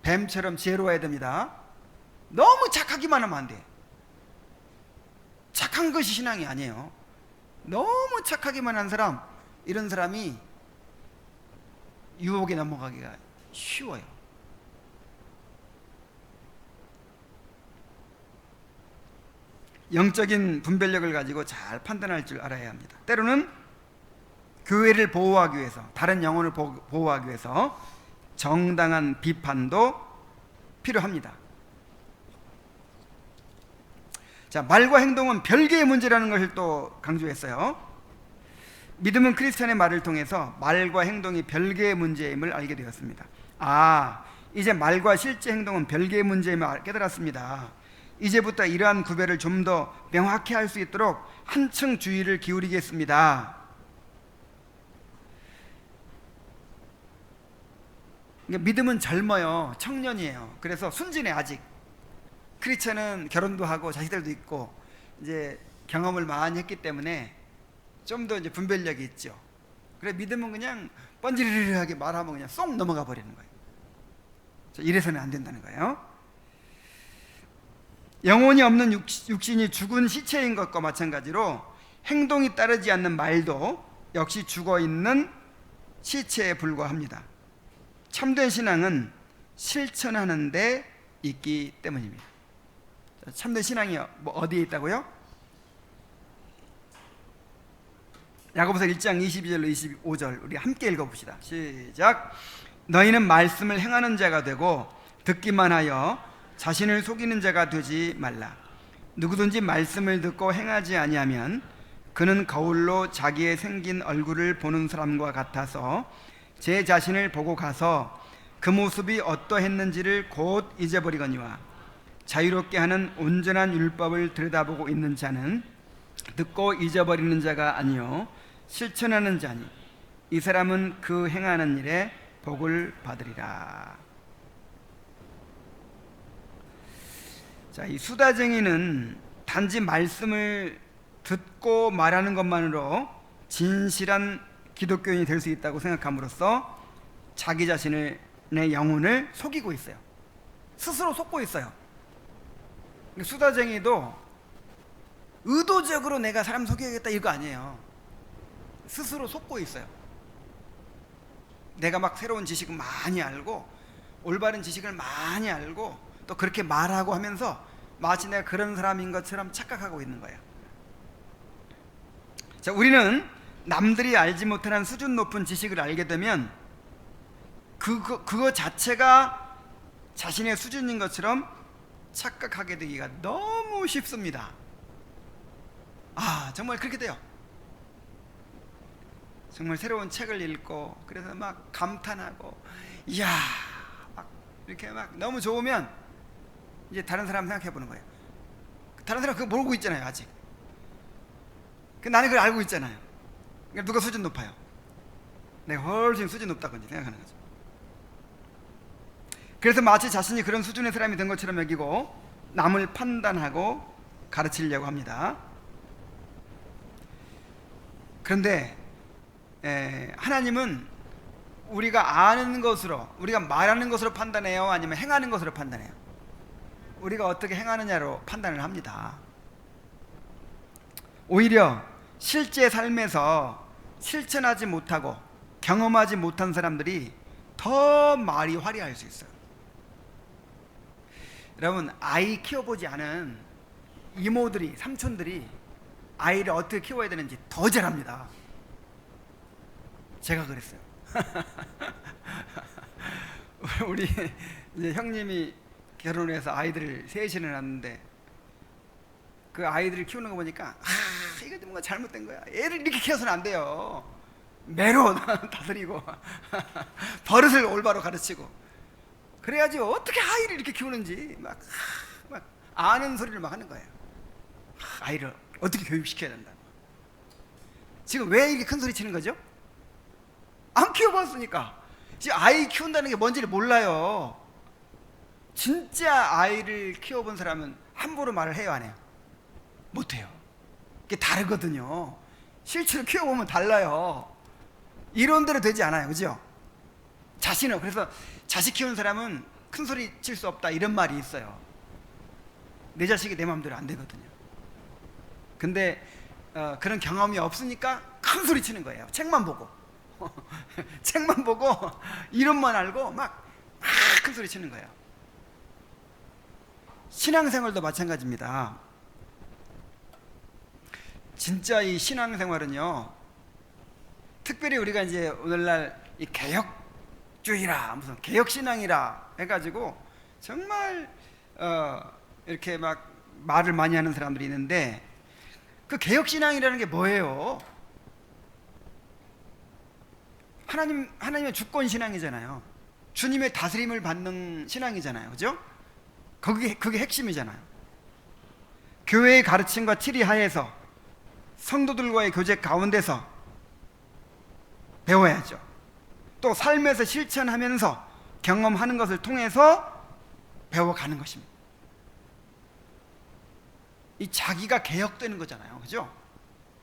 뱀처럼 지혜로워야 됩니다. 너무 착하기만 하면 안 돼. 착한 것이 신앙이 아니에요. 너무 착하기만 한 사람, 이런 사람이 유혹에 넘어가기가 쉬워요. 영적인 분별력을 가지고 잘 판단할 줄 알아야 합니다. 때로는 교회를 보호하기 위해서, 다른 영혼을 보호하기 위해서 정당한 비판도 필요합니다. 자, 말과 행동은 별개의 문제라는 것을 또 강조했어요. 믿음은 크리스찬의 말을 통해서 말과 행동이 별개의 문제임을 알게 되었습니다. 이제 말과 실제 행동은 별개의 문제임을 깨달았습니다. 이제부터 이러한 구별을 좀 더 명확히 할 수 있도록 한층 주의를 기울이겠습니다. 그러니까 믿음은 젊어요. 청년이에요. 그래서 순진해. 아직 크리스찬은 결혼도 하고 자식들도 있고 이제 경험을 많이 했기 때문에 좀 더 이제 분별력이 있죠. 그래, 믿음은 그냥 번지르르하게 말하면 그냥 쏙 넘어가 버리는 거예요. 이래서는 안 된다는 거예요. 영혼이 없는 육신이 죽은 시체인 것과 마찬가지로 행동이 따르지 않는 말도 역시 죽어있는 시체에 불과합니다. 참된 신앙은 실천하는 데 있기 때문입니다. 참된 신앙이 어디에 있다고요? 야고보서 1장 22절로 25절 우리 함께 읽어봅시다. 시작. 너희는 말씀을 행하는 자가 되고 듣기만 하여 자신을 속이는 자가 되지 말라. 누구든지 말씀을 듣고 행하지 아니하면 그는 거울로 자기의 생긴 얼굴을 보는 사람과 같아서 제 자신을 보고 가서 그 모습이 어떠했는지를 곧 잊어버리거니와 자유롭게 하는 온전한 율법을 들여다보고 있는 자는 듣고 잊어버리는 자가 아니요 실천하는 자니 이 사람은 그 행하는 일에 복을 받으리라. 자, 이 수다쟁이는 단지 말씀을 듣고 말하는 것만으로 진실한 기독교인이 될 수 있다고 생각함으로써 자기 자신의 영혼을 속이고 있어요. 스스로 속고 있어요. 수다쟁이도 의도적으로 내가 사람 속여야겠다 이거 아니에요. 스스로 속고 있어요. 내가 막 새로운 지식을 많이 알고 올바른 지식을 많이 알고 또 그렇게 말하고 하면서 마치 내가 그런 사람인 것처럼 착각하고 있는 거예요. 자, 우리는 남들이 알지 못하는 수준 높은 지식을 알게 되면 그거 자체가 자신의 수준인 것처럼 착각하게 되기가 너무 쉽습니다. 정말 그렇게 돼요. 정말 새로운 책을 읽고 그래서 막 감탄하고 이야 막 이렇게 막 너무 좋으면 이제 다른 사람 생각해 보는 거예요. 다른 사람 그거 모르고 있잖아요. 아직 나는 그걸 알고 있잖아요. 그러니까 누가 수준 높아요? 내가 훨씬 수준 높다고 이제 생각하는 거죠. 그래서 마치 자신이 그런 수준의 사람이 된 것처럼 여기고 남을 판단하고 가르치려고 합니다. 그런데 하나님은 우리가 아는 것으로, 우리가 말하는 것으로 판단해요? 아니면 행하는 것으로 판단해요? 우리가 어떻게 행하느냐로 판단을 합니다. 오히려 실제 삶에서 실천하지 못하고 경험하지 못한 사람들이 더 말이 화려할 수 있어요. 여러분, 아이 키워보지 않은 이모들이, 삼촌들이 아이를 어떻게 키워야 되는지 더 잘합니다. 제가 그랬어요. 우리 이제 형님이 결혼해서 아이들을 셋이나 낳았는데 그 아이들을 키우는 거 보니까 이거 뭔가 잘못된 거야. 애를 이렇게 키워서는 안 돼요. 매로 다스리고 버릇을 올바로 가르치고 그래야지 어떻게 아이를 이렇게 키우는지 막 아는 소리를 막 하는 거예요. 아이를 어떻게 교육시켜야 된다. 지금 왜 이렇게 큰 소리 치는 거죠? 안 키워봤으니까. 지금 아이 키운다는 게 뭔지를 몰라요. 진짜 아이를 키워본 사람은 함부로 말을 해요, 안 해요? 못해요. 이게 다르거든요. 실제로 키워보면 달라요. 이론대로 되지 않아요, 그죠? 자신은, 그래서 자식 키우는 사람은 큰 소리 칠 수 없다 이런 말이 있어요. 내 자식이 내 마음대로 안 되거든요. 근데 그런 경험이 없으니까 큰 소리 치는 거예요. 책만 보고 책만 보고 이론만 알고 막 큰 소리 치는 거예요. 신앙생활도 마찬가지입니다. 진짜 이 신앙생활은요, 특별히 우리가 이제 오늘날 이 개혁주의라 무슨 개혁신앙이라 해가지고 정말 이렇게 막 말을 많이 하는 사람들이 있는데, 그 개혁신앙이라는 게 뭐예요? 하나님의 주권신앙이잖아요. 주님의 다스림을 받는 신앙이잖아요, 그죠? 그게 핵심이잖아요. 교회의 가르침과 틀이 하에서 성도들과의 교제 가운데서 배워야죠. 또 삶에서 실천하면서 경험하는 것을 통해서 배워가는 것입니다. 이 자기가 개혁되는 거잖아요, 그죠?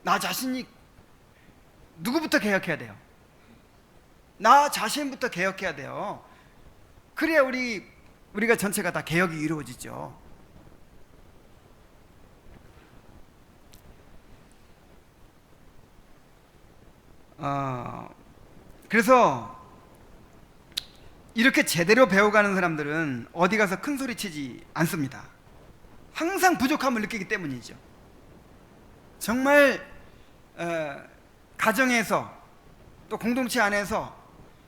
나 자신이 누구부터 개혁해야 돼요? 나 자신부터 개혁해야 돼요. 그래야 우리가 전체가 다 개혁이 이루어지죠. 그래서 이렇게 제대로 배워가는 사람들은 어디 가서 큰 소리 치지 않습니다. 항상 부족함을 느끼기 때문이죠. 정말 가정에서 또 공동체 안에서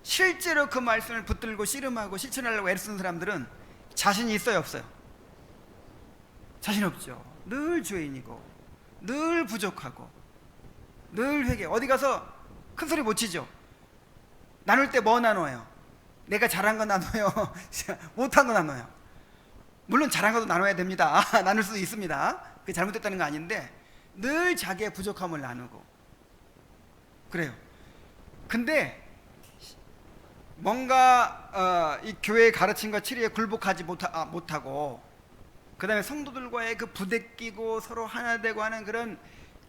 실제로 그 말씀을 붙들고 씨름하고 실천하려고 애쓰는 사람들은 자신이 있어요, 없어요? 자신 없죠. 늘 죄인이고 늘 부족하고 늘 회개. 어디 가서 큰 소리 못 치죠. 나눌 때 뭐 나눠요? 내가 잘한 거 나눠요? 못한 거 나눠요? 물론 잘한 것도 나눠야 됩니다. 나눌 수도 있습니다. 그게 잘못됐다는 거 아닌데 늘 자기의 부족함을 나누고 그래요. 근데 뭔가 이 교회의 가르침과 치리에 굴복하지 못하고 그 다음에 성도들과의 그 부대끼고 서로 하나 되고 하는 그런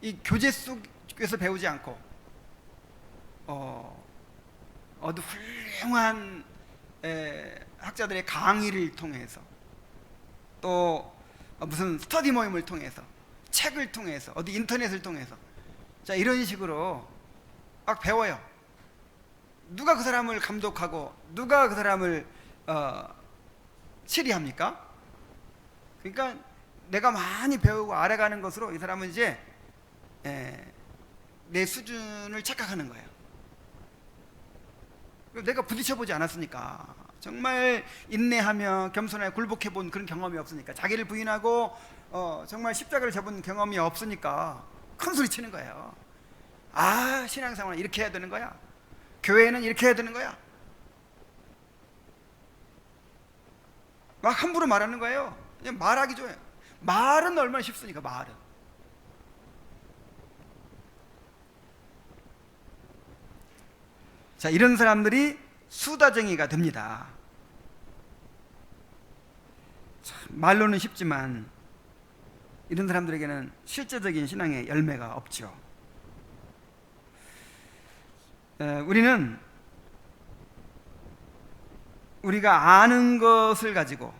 이 교제 속에서 배우지 않고 어느 훌륭한 학자들의 강의를 통해서 또 무슨 스터디 모임을 통해서 책을 통해서 어디 인터넷을 통해서 자 이런 식으로 막 배워요. 누가 그 사람을 감독하고 누가 그 사람을 치리합니까? 그러니까 내가 많이 배우고 알아가는 것으로 이 사람은 이제 내 수준을 착각하는 거예요. 내가 부딪혀보지 않았으니까, 정말 인내하며 겸손하게 굴복해본 그런 경험이 없으니까, 자기를 부인하고 정말 십자가를 접은 경험이 없으니까 큰 소리 치는 거예요. 아, 신앙생활은 이렇게 해야 되는 거야, 교회는 이렇게 해야 되는 거야, 막 함부로 말하는 거예요. 그냥 말하기 좋아요. 말은 얼마나 쉽습니까? 말은. 자, 이런 사람들이 수다쟁이가 됩니다. 참, 말로는 쉽지만 이런 사람들에게는 실제적인 신앙의 열매가 없죠. 우리는 우리가 아는 것을 가지고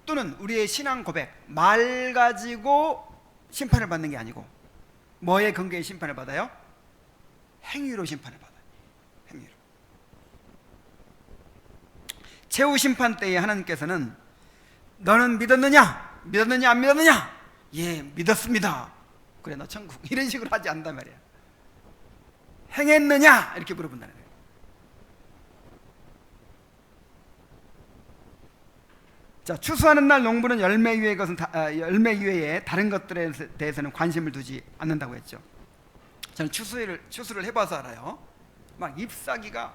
또는 우리의 신앙 고백, 말 가지고 심판을 받는 게 아니고 뭐에 근거해 심판을 받아요? 행위로 심판을 받아요. 행위로. 최후 심판 때에 하나님께서는 너는 믿었느냐? 믿었느냐? 안 믿었느냐? 예, 믿었습니다. 그래, 너 천국. 이런 식으로 하지 않단 말이야. 행했느냐? 이렇게 물어본다는 거예요. 자, 추수하는 날 농부는 열매 이외에 다른 것들에 대해서는 관심을 두지 않는다고 했죠. 저는 추수를 해봐서 알아요. 막 잎사귀가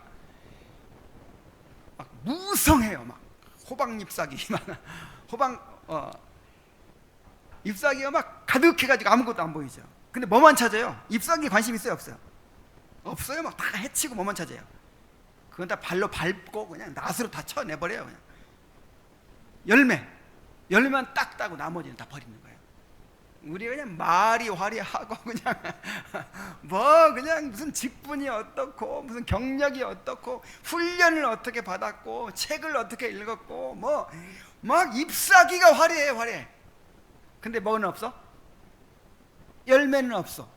막 무성해요. 막 호박 잎사귀, 잎사귀가 막 가득해가지고 아무것도 안 보이죠. 근데 뭐만 찾아요? 잎사귀 관심 있어요, 없어요? 없어요. 막 다 해치고 뭐만 찾아요? 그건 다 발로 밟고 그냥 낫으로 다 쳐내버려요. 그냥 열매만 딱 따고 나머지는 다 버리는 거예요. 우리가 그냥 말이 화려하고 그냥 그냥 무슨 직분이 어떻고 무슨 경력이 어떻고 훈련을 어떻게 받았고 책을 어떻게 읽었고 막 잎사귀가 화려해. 근데 뭐는 없어? 열매는 없어.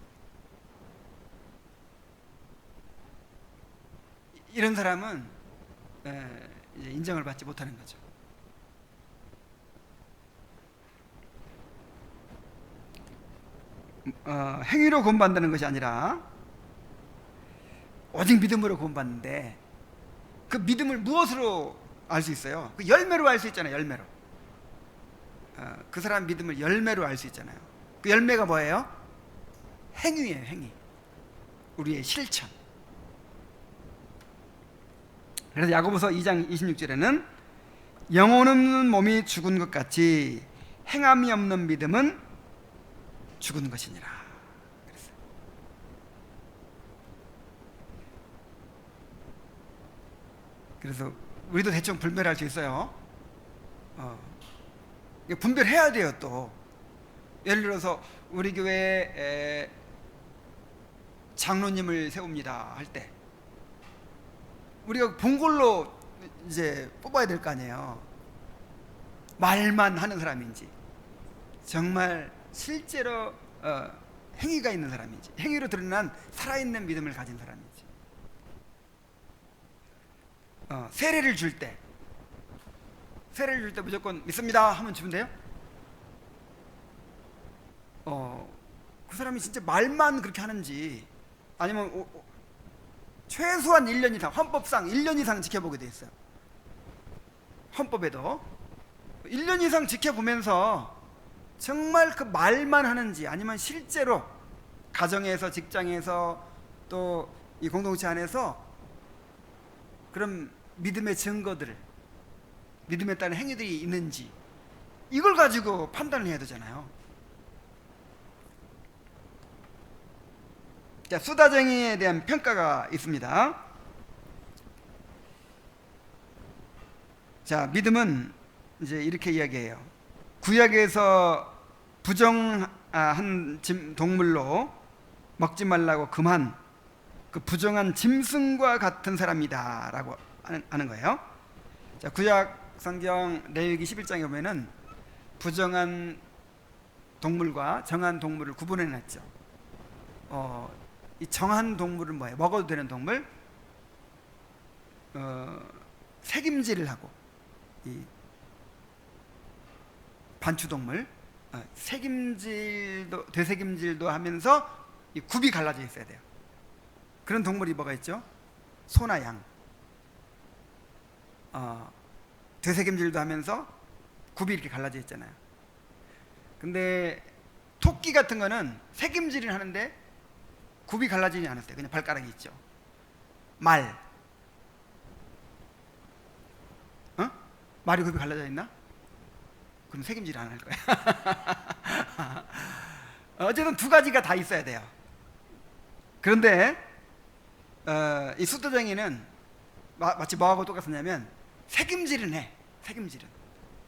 이런 사람은 이제 인정을 받지 못하는 거죠. 행위로 구원받는 것이 아니라 오직 믿음으로 구원받는데, 그 믿음을 무엇으로 알 수 있어요? 그 열매로 알 수 있잖아요. 열매로. 그 사람 믿음을 열매로 알 수 있잖아요. 그 열매가 뭐예요? 행위예요. 행위. 우리의 실천. 그래서 야고보서 2장 26절에는 영혼 없는 몸이 죽은 것 같이 행함이 없는 믿음은 죽은 것이니라. 그래서 우리도 대충 분별할 수 있어요. 분별해야 돼요. 또 예를 들어서 우리 교회에 장로님을 세웁니다 할 때 우리가 본 걸로 이제 뽑아야 될 거 아니에요. 말만 하는 사람인지 정말 실제로 행위가 있는 사람인지, 행위로 드러난 살아있는 믿음을 가진 사람인지. 세례를 줄 때 무조건 믿습니다 하면 주면 돼요? 그 사람이 진짜 말만 그렇게 하는지, 아니면 최소한 1년 이상, 헌법상 1년 이상 지켜보게 돼 있어요. 헌법에도 1년 이상 지켜보면서 정말 그 말만 하는지, 아니면 실제로 가정에서, 직장에서, 또 이 공동체 안에서 그런 믿음의 증거들, 믿음에 따른 행위들이 있는지, 이걸 가지고 판단을 해야 되잖아요. 자, 수다쟁이에 대한 평가가 있습니다. 자, 믿음은 이제 이렇게 이야기해요. 구약에서 부정한 동물로 먹지 말라고 금한 그 부정한 짐승과 같은 사람이다 라고 하는 거예요. 자, 구약 성경 레위기 11장에 보면은 부정한 동물과 정한 동물을 구분해 놨죠. 이 정한 동물은 뭐예요? 먹어도 되는 동물, 색임질을 하고, 이 반추동물, 색임질도, 되색임질도 하면서 이 굽이 갈라져 있어야 돼요. 그런 동물이 뭐가 있죠? 소나 양. 되색임질도 하면서 굽이 이렇게 갈라져 있잖아요. 근데 토끼 같은 거는 색임질을 하는데 굽이 갈라지지 않았어요. 그냥 발가락이 있죠. 말, 말이 굽이 갈라져 있나? 그럼 색임질 안 할 거야. 어쨌든 두 가지가 다 있어야 돼요. 그런데 이 수도쟁이는 마치 뭐하고 똑같았냐면 색임질은 해.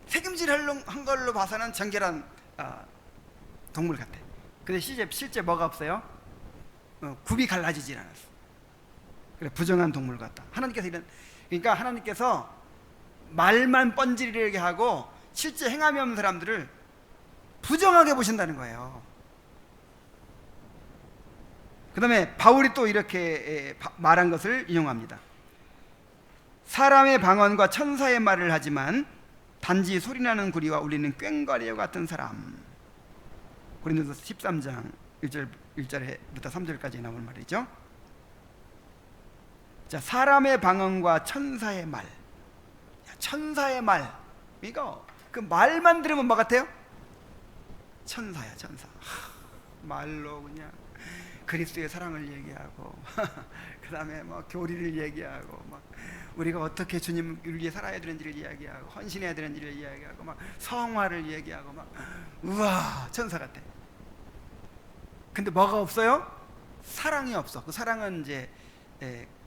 색임질 한 걸로 봐서는 정결한 동물 같아. 근데 실제 뭐가 없어요? 굽이 갈라지질 않았어. 그래, 부정한 동물 같다. 그러니까 하나님께서 말만 뻔질이게 하고 실제 행함이 없는 사람들을 부정하게 보신다는 거예요. 그 다음에 바울이 또 이렇게 말한 것을 인용합니다. 사람의 방언과 천사의 말을 하지만 단지 소리나는 구리와 울리는 꽹과리와 같은 사람. 고린도서 13장 1절부터 3절까지 나오는 말이죠. 자, 사람의 방언과 천사의 말. 천사의 말. 이거 그 말만 들으면 뭐 같아요? 천사야, 천사. 말로 그냥 그리스도의 사랑을 얘기하고 그 다음에 뭐 교리를 얘기하고 막 우리가 어떻게 주님을 위해 살아야 되는지를 이야기하고 헌신해야 되는지를 이야기하고 막 성화를 얘기하고 막 우와, 천사 같아. 근데 뭐가 없어요? 사랑이 없어. 그 사랑은 이제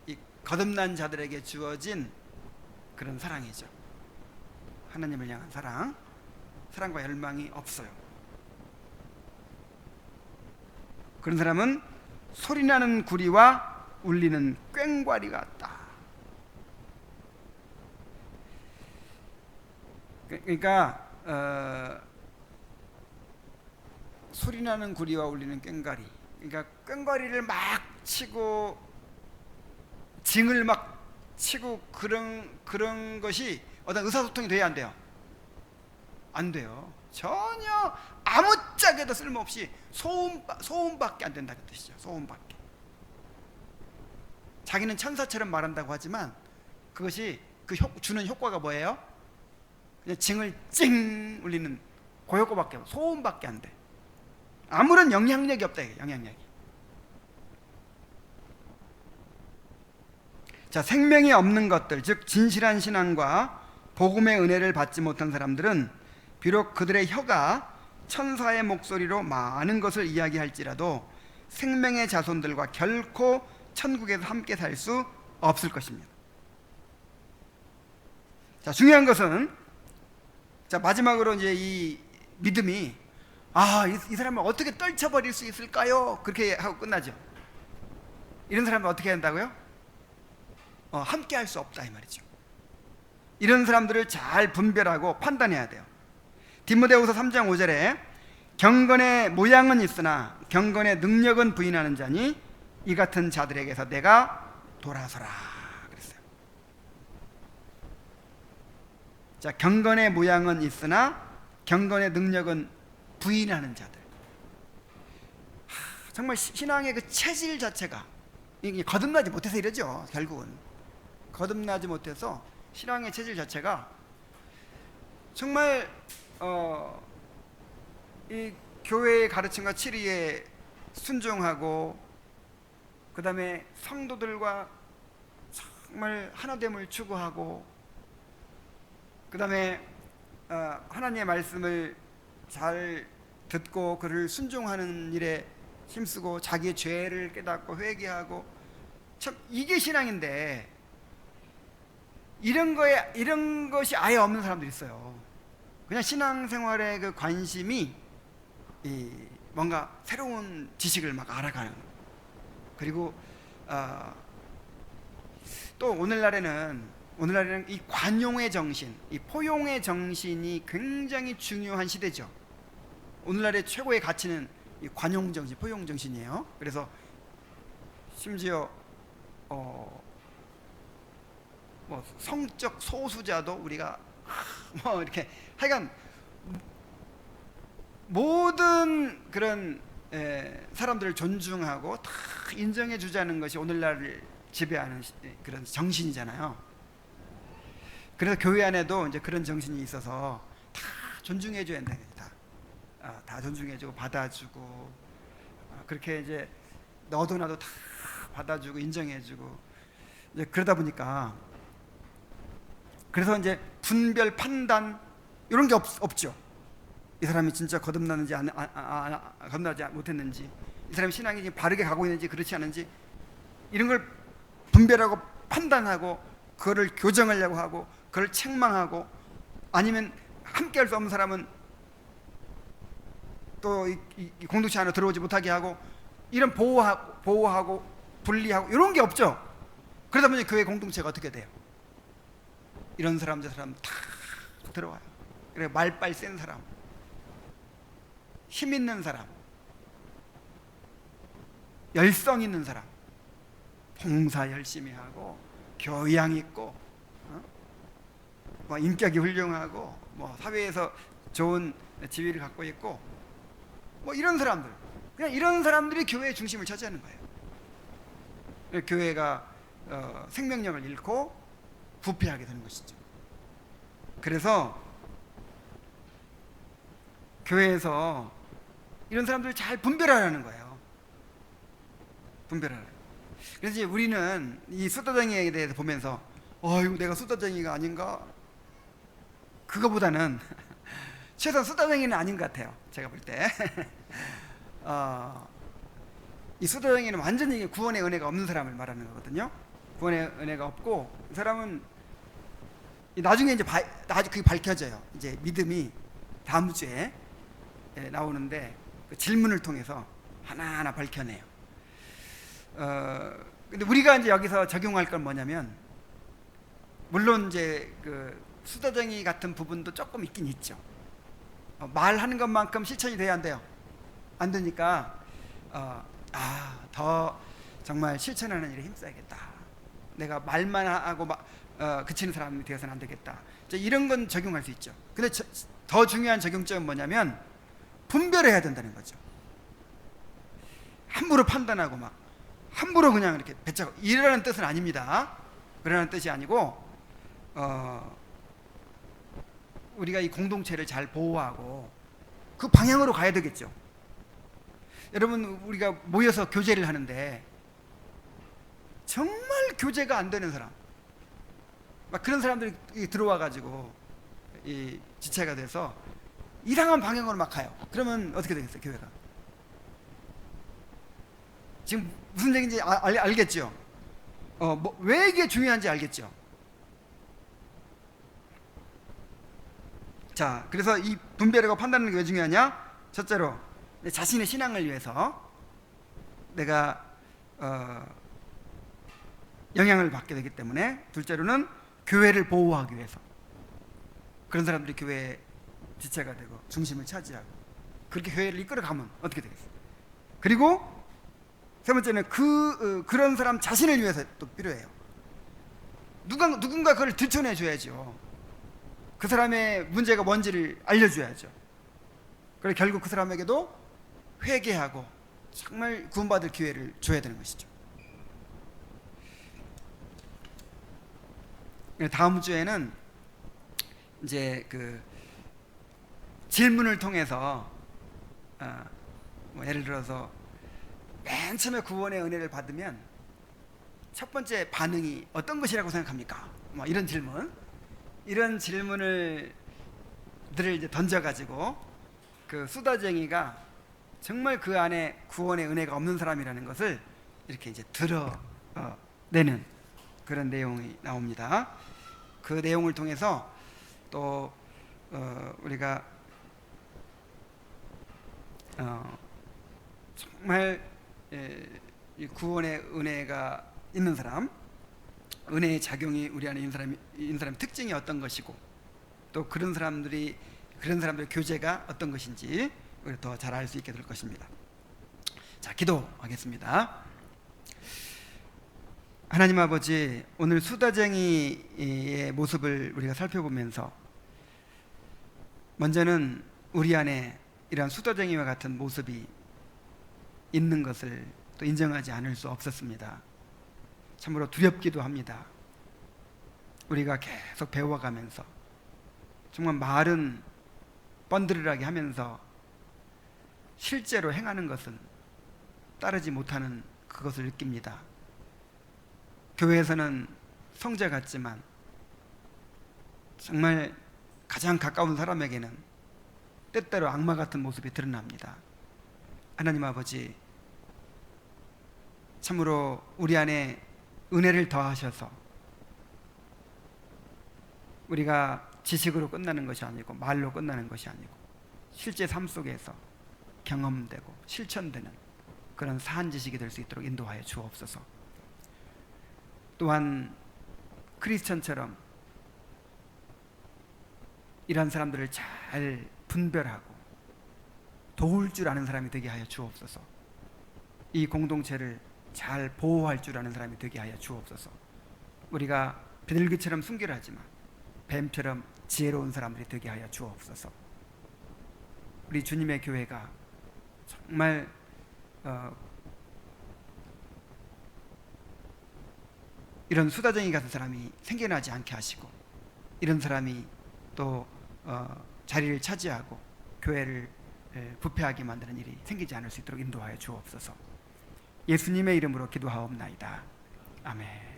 이 거듭난 자들에게 주어진 그런 사랑이죠. 하나님을 향한 사랑과 열망이 없어요. 그런 사람은 소리나는 구리와 울리는 꽹과리 같다. 그러니까 소리나는 구리와 울리는 꽹과리. 그러니까 꽹과리를 막 치고 징을 막 치고 그런 것이 어떤 의사소통이 돼야 안 돼요? 안 돼요. 전혀 아무짝에도 쓸모없이 소음밖에 안 된다는 뜻이죠. 소음밖에. 자기는 천사처럼 말한다고 하지만 그것이 주는 효과가 뭐예요? 그냥 징을 찡 울리는 그 효과밖에 없어. 소음밖에 안 돼. 아무런 영향력이 없다. 영향력이. 자, 생명이 없는 것들, 즉 진실한 신앙과 복음의 은혜를 받지 못한 사람들은 비록 그들의 혀가 천사의 목소리로 많은 것을 이야기할지라도 생명의 자손들과 결코 천국에서 함께 살 수 없을 것입니다. 자, 중요한 것은, 자, 마지막으로 이제 이 믿음이 이 사람을 어떻게 떨쳐버릴 수 있을까요? 그렇게 하고 끝나죠. 이런 사람은 어떻게 한다고요? 함께 할 수 없다 이 말이죠. 이런 사람들을 잘 분별하고 판단해야 돼요. 디모데후서 3장 5절에 경건의 모양은 있으나 경건의 능력은 부인하는 자니 이 같은 자들에게서 내가 돌아서라 그랬어요. 자, 경건의 모양은 있으나 경건의 능력은 부인하는 자들. 정말 신앙의 그 체질 자체가 이게 거듭나지 못해서 이러죠. 결국은 거듭나지 못해서 신앙의 체질 자체가 정말 이 교회의 가르침과 치리에 순종하고, 그 다음에 성도들과 정말 하나됨을 추구하고, 그 다음에 하나님의 말씀을 잘 듣고 그를 순종하는 일에 힘쓰고, 자기의 죄를 깨닫고 회개하고, 참 이게 신앙인데, 이런 것이 아예 없는 사람들이 있어요. 그냥 신앙생활에 그 관심이 뭔가 새로운 지식을 막 알아가는, 그리고 또 오늘날에는 이 관용의 정신, 이 포용의 정신이 굉장히 중요한 시대죠. 오늘날의 최고의 가치는 이 관용 정신, 포용 정신이에요. 그래서 심지어 뭐 성적 소수자도 우리가 뭐 이렇게 하여간 모든 그런 사람들을 존중하고 다 인정해 주자는 것이 오늘날을 지배하는 그런 정신이잖아요. 그래서 교회 안에도 이제 그런 정신이 있어서 다 존중해 줘야 된다. 다 존중해 주고 받아주고, 그렇게 이제 너도 나도 다 받아주고 인정해 주고, 이제 그러다 보니까, 그래서 이제 분별 판단 이런 게 없죠. 이 사람이 진짜 거듭나는지 거듭나지 못했는지, 이 사람이 신앙이 지금 바르게 가고 있는지 그렇지 않은지, 이런 걸 분별하고 판단하고, 그거를 교정하려고 하고, 그걸 책망하고, 아니면 함께 할 수 없는 사람은 또 이 공동체 안에 들어오지 못하게 하고, 이런 보호하고 분리하고 이런 게 없죠. 그러다 보니 교회 공동체가 어떻게 돼요? 이런 사람 저 사람 다 들어와요. 그래, 말빨 센 사람, 힘 있는 사람, 열성 있는 사람, 봉사 열심히 하고, 교양 있고, 뭐 인격이 훌륭하고, 뭐 사회에서 좋은 지위를 갖고 있고, 뭐 이런 사람들, 그냥 이런 사람들이 교회의 중심을 차지하는 거예요. 교회가 생명력을 잃고 부패하게 되는 것이죠. 그래서 교회에서 이런 사람들을 잘 분별하라는 거예요. 분별하라. 그래서 이제 우리는 이 숫다쟁이에 대해서 보면서 이거 내가 숫다쟁이가 아닌가? 그거보다는 최소한 숫다쟁이는 아닌 것 같아요. 제가 볼 때. 이 숫다쟁이는 완전히 구원의 은혜가 없는 사람을 말하는 거거든요. 구원의 은혜가 없고, 이 사람은 나중에 이제 그게 밝혀져요. 이제 믿음이 다음 주에 나오는데, 그 질문을 통해서 하나하나 밝혀내요. 근데 우리가 이제 여기서 적용할 건 뭐냐면, 물론 이제 그 수다쟁이 같은 부분도 조금 있긴 있죠. 말하는 것만큼 실천이 돼야 안 돼요. 안 되니까 더 정말 실천하는 일에 힘써야겠다. 내가 말만 하고 그치는 사람이 되어서는 안 되겠다. 이런 건 적용할 수 있죠. 근데 더 중요한 적용점은 뭐냐면, 분별해야 된다는 거죠. 함부로 판단하고 막 함부로 그냥 이렇게 배차고 이러라는 뜻은 아닙니다. 그러라는 뜻이 아니고, 우리가 이 공동체를 잘 보호하고 그 방향으로 가야 되겠죠. 여러분, 우리가 모여서 교제를 하는데 정말 교제가 안 되는 사람, 막 그런 사람들이 들어와 가지고 이 지체가 돼서 이상한 방향으로 막 가요. 그러면 어떻게 되겠어요, 교회가? 지금 무슨 얘기인지 알겠죠? 왜 이게 중요한지 알겠죠? 자, 그래서 이 분별하고 판단하는 게 왜 중요하냐? 첫째로, 내 자신의 신앙을 위해서 내가 영향을 받게 되기 때문에. 둘째로는 교회를 보호하기 위해서. 그런 사람들이 교회의 지체가 되고 중심을 차지하고, 그렇게 교회를 이끌어가면 어떻게 되겠어요? 그리고 세 번째는 그런 사람 자신을 위해서 또 필요해요. 누군가 그걸 들춰내 줘야죠. 그 사람의 문제가 뭔지를 알려줘야죠. 그래서 결국 그 사람에게도 회개하고 정말 구원받을 기회를 줘야 되는 것이죠. 다음 주에는 이제 그 질문을 통해서 뭐 예를 들어서 맨 처음에 구원의 은혜를 받으면 첫 번째 반응이 어떤 것이라고 생각합니까? 뭐 이런 질문을 이제 던져가지고 그 수다쟁이가 정말 그 안에 구원의 은혜가 없는 사람이라는 것을 이렇게 이제 드러내는 그런 내용이 나옵니다. 그 내용을 통해서 또 우리가 정말 이 구원의 은혜가 있는 사람, 은혜의 작용이 우리 안에 있는 사람의 특징이 어떤 것이고, 또 그런 사람들의 교제가 어떤 것인지 더 잘 알 수 있게 될 것입니다. 자, 기도하겠습니다. 하나님 아버지, 오늘 수다쟁이의 모습을 우리가 살펴보면서 먼저는 우리 안에 이러한 수다쟁이와 같은 모습이 있는 것을 또 인정하지 않을 수 없었습니다. 참으로 두렵기도 합니다. 우리가 계속 배워가면서 정말 말은 뻔드르르하게 하면서 실제로 행하는 것은 따르지 못하는 그것을 느낍니다. 교회에서는 성자 같지만 정말 가장 가까운 사람에게는 때때로 악마 같은 모습이 드러납니다. 하나님 아버지, 참으로 우리 안에 은혜를 더하셔서 우리가 지식으로 끝나는 것이 아니고 말로 끝나는 것이 아니고 실제 삶 속에서 경험되고 실천되는 그런 사한 지식이 될 수 있도록 인도하여 주옵소서. 또한 크리스천처럼 이런 사람들을 잘 분별하고 도울 줄 아는 사람이 되게 하여 주옵소서. 이 공동체를 잘 보호할 줄 아는 사람이 되게 하여 주옵소서. 우리가 비둘기처럼 순결하지만 뱀처럼 지혜로운 사람들이 되게 하여 주옵소서. 우리 주님의 교회가 정말 이런 수다쟁이 같은 사람이 생겨나지 않게 하시고, 이런 사람이 또 자리를 차지하고 교회를 부패하게 만드는 일이 생기지 않을 수 있도록 인도하여 주옵소서. 예수님의 이름으로 기도하옵나이다. 아멘.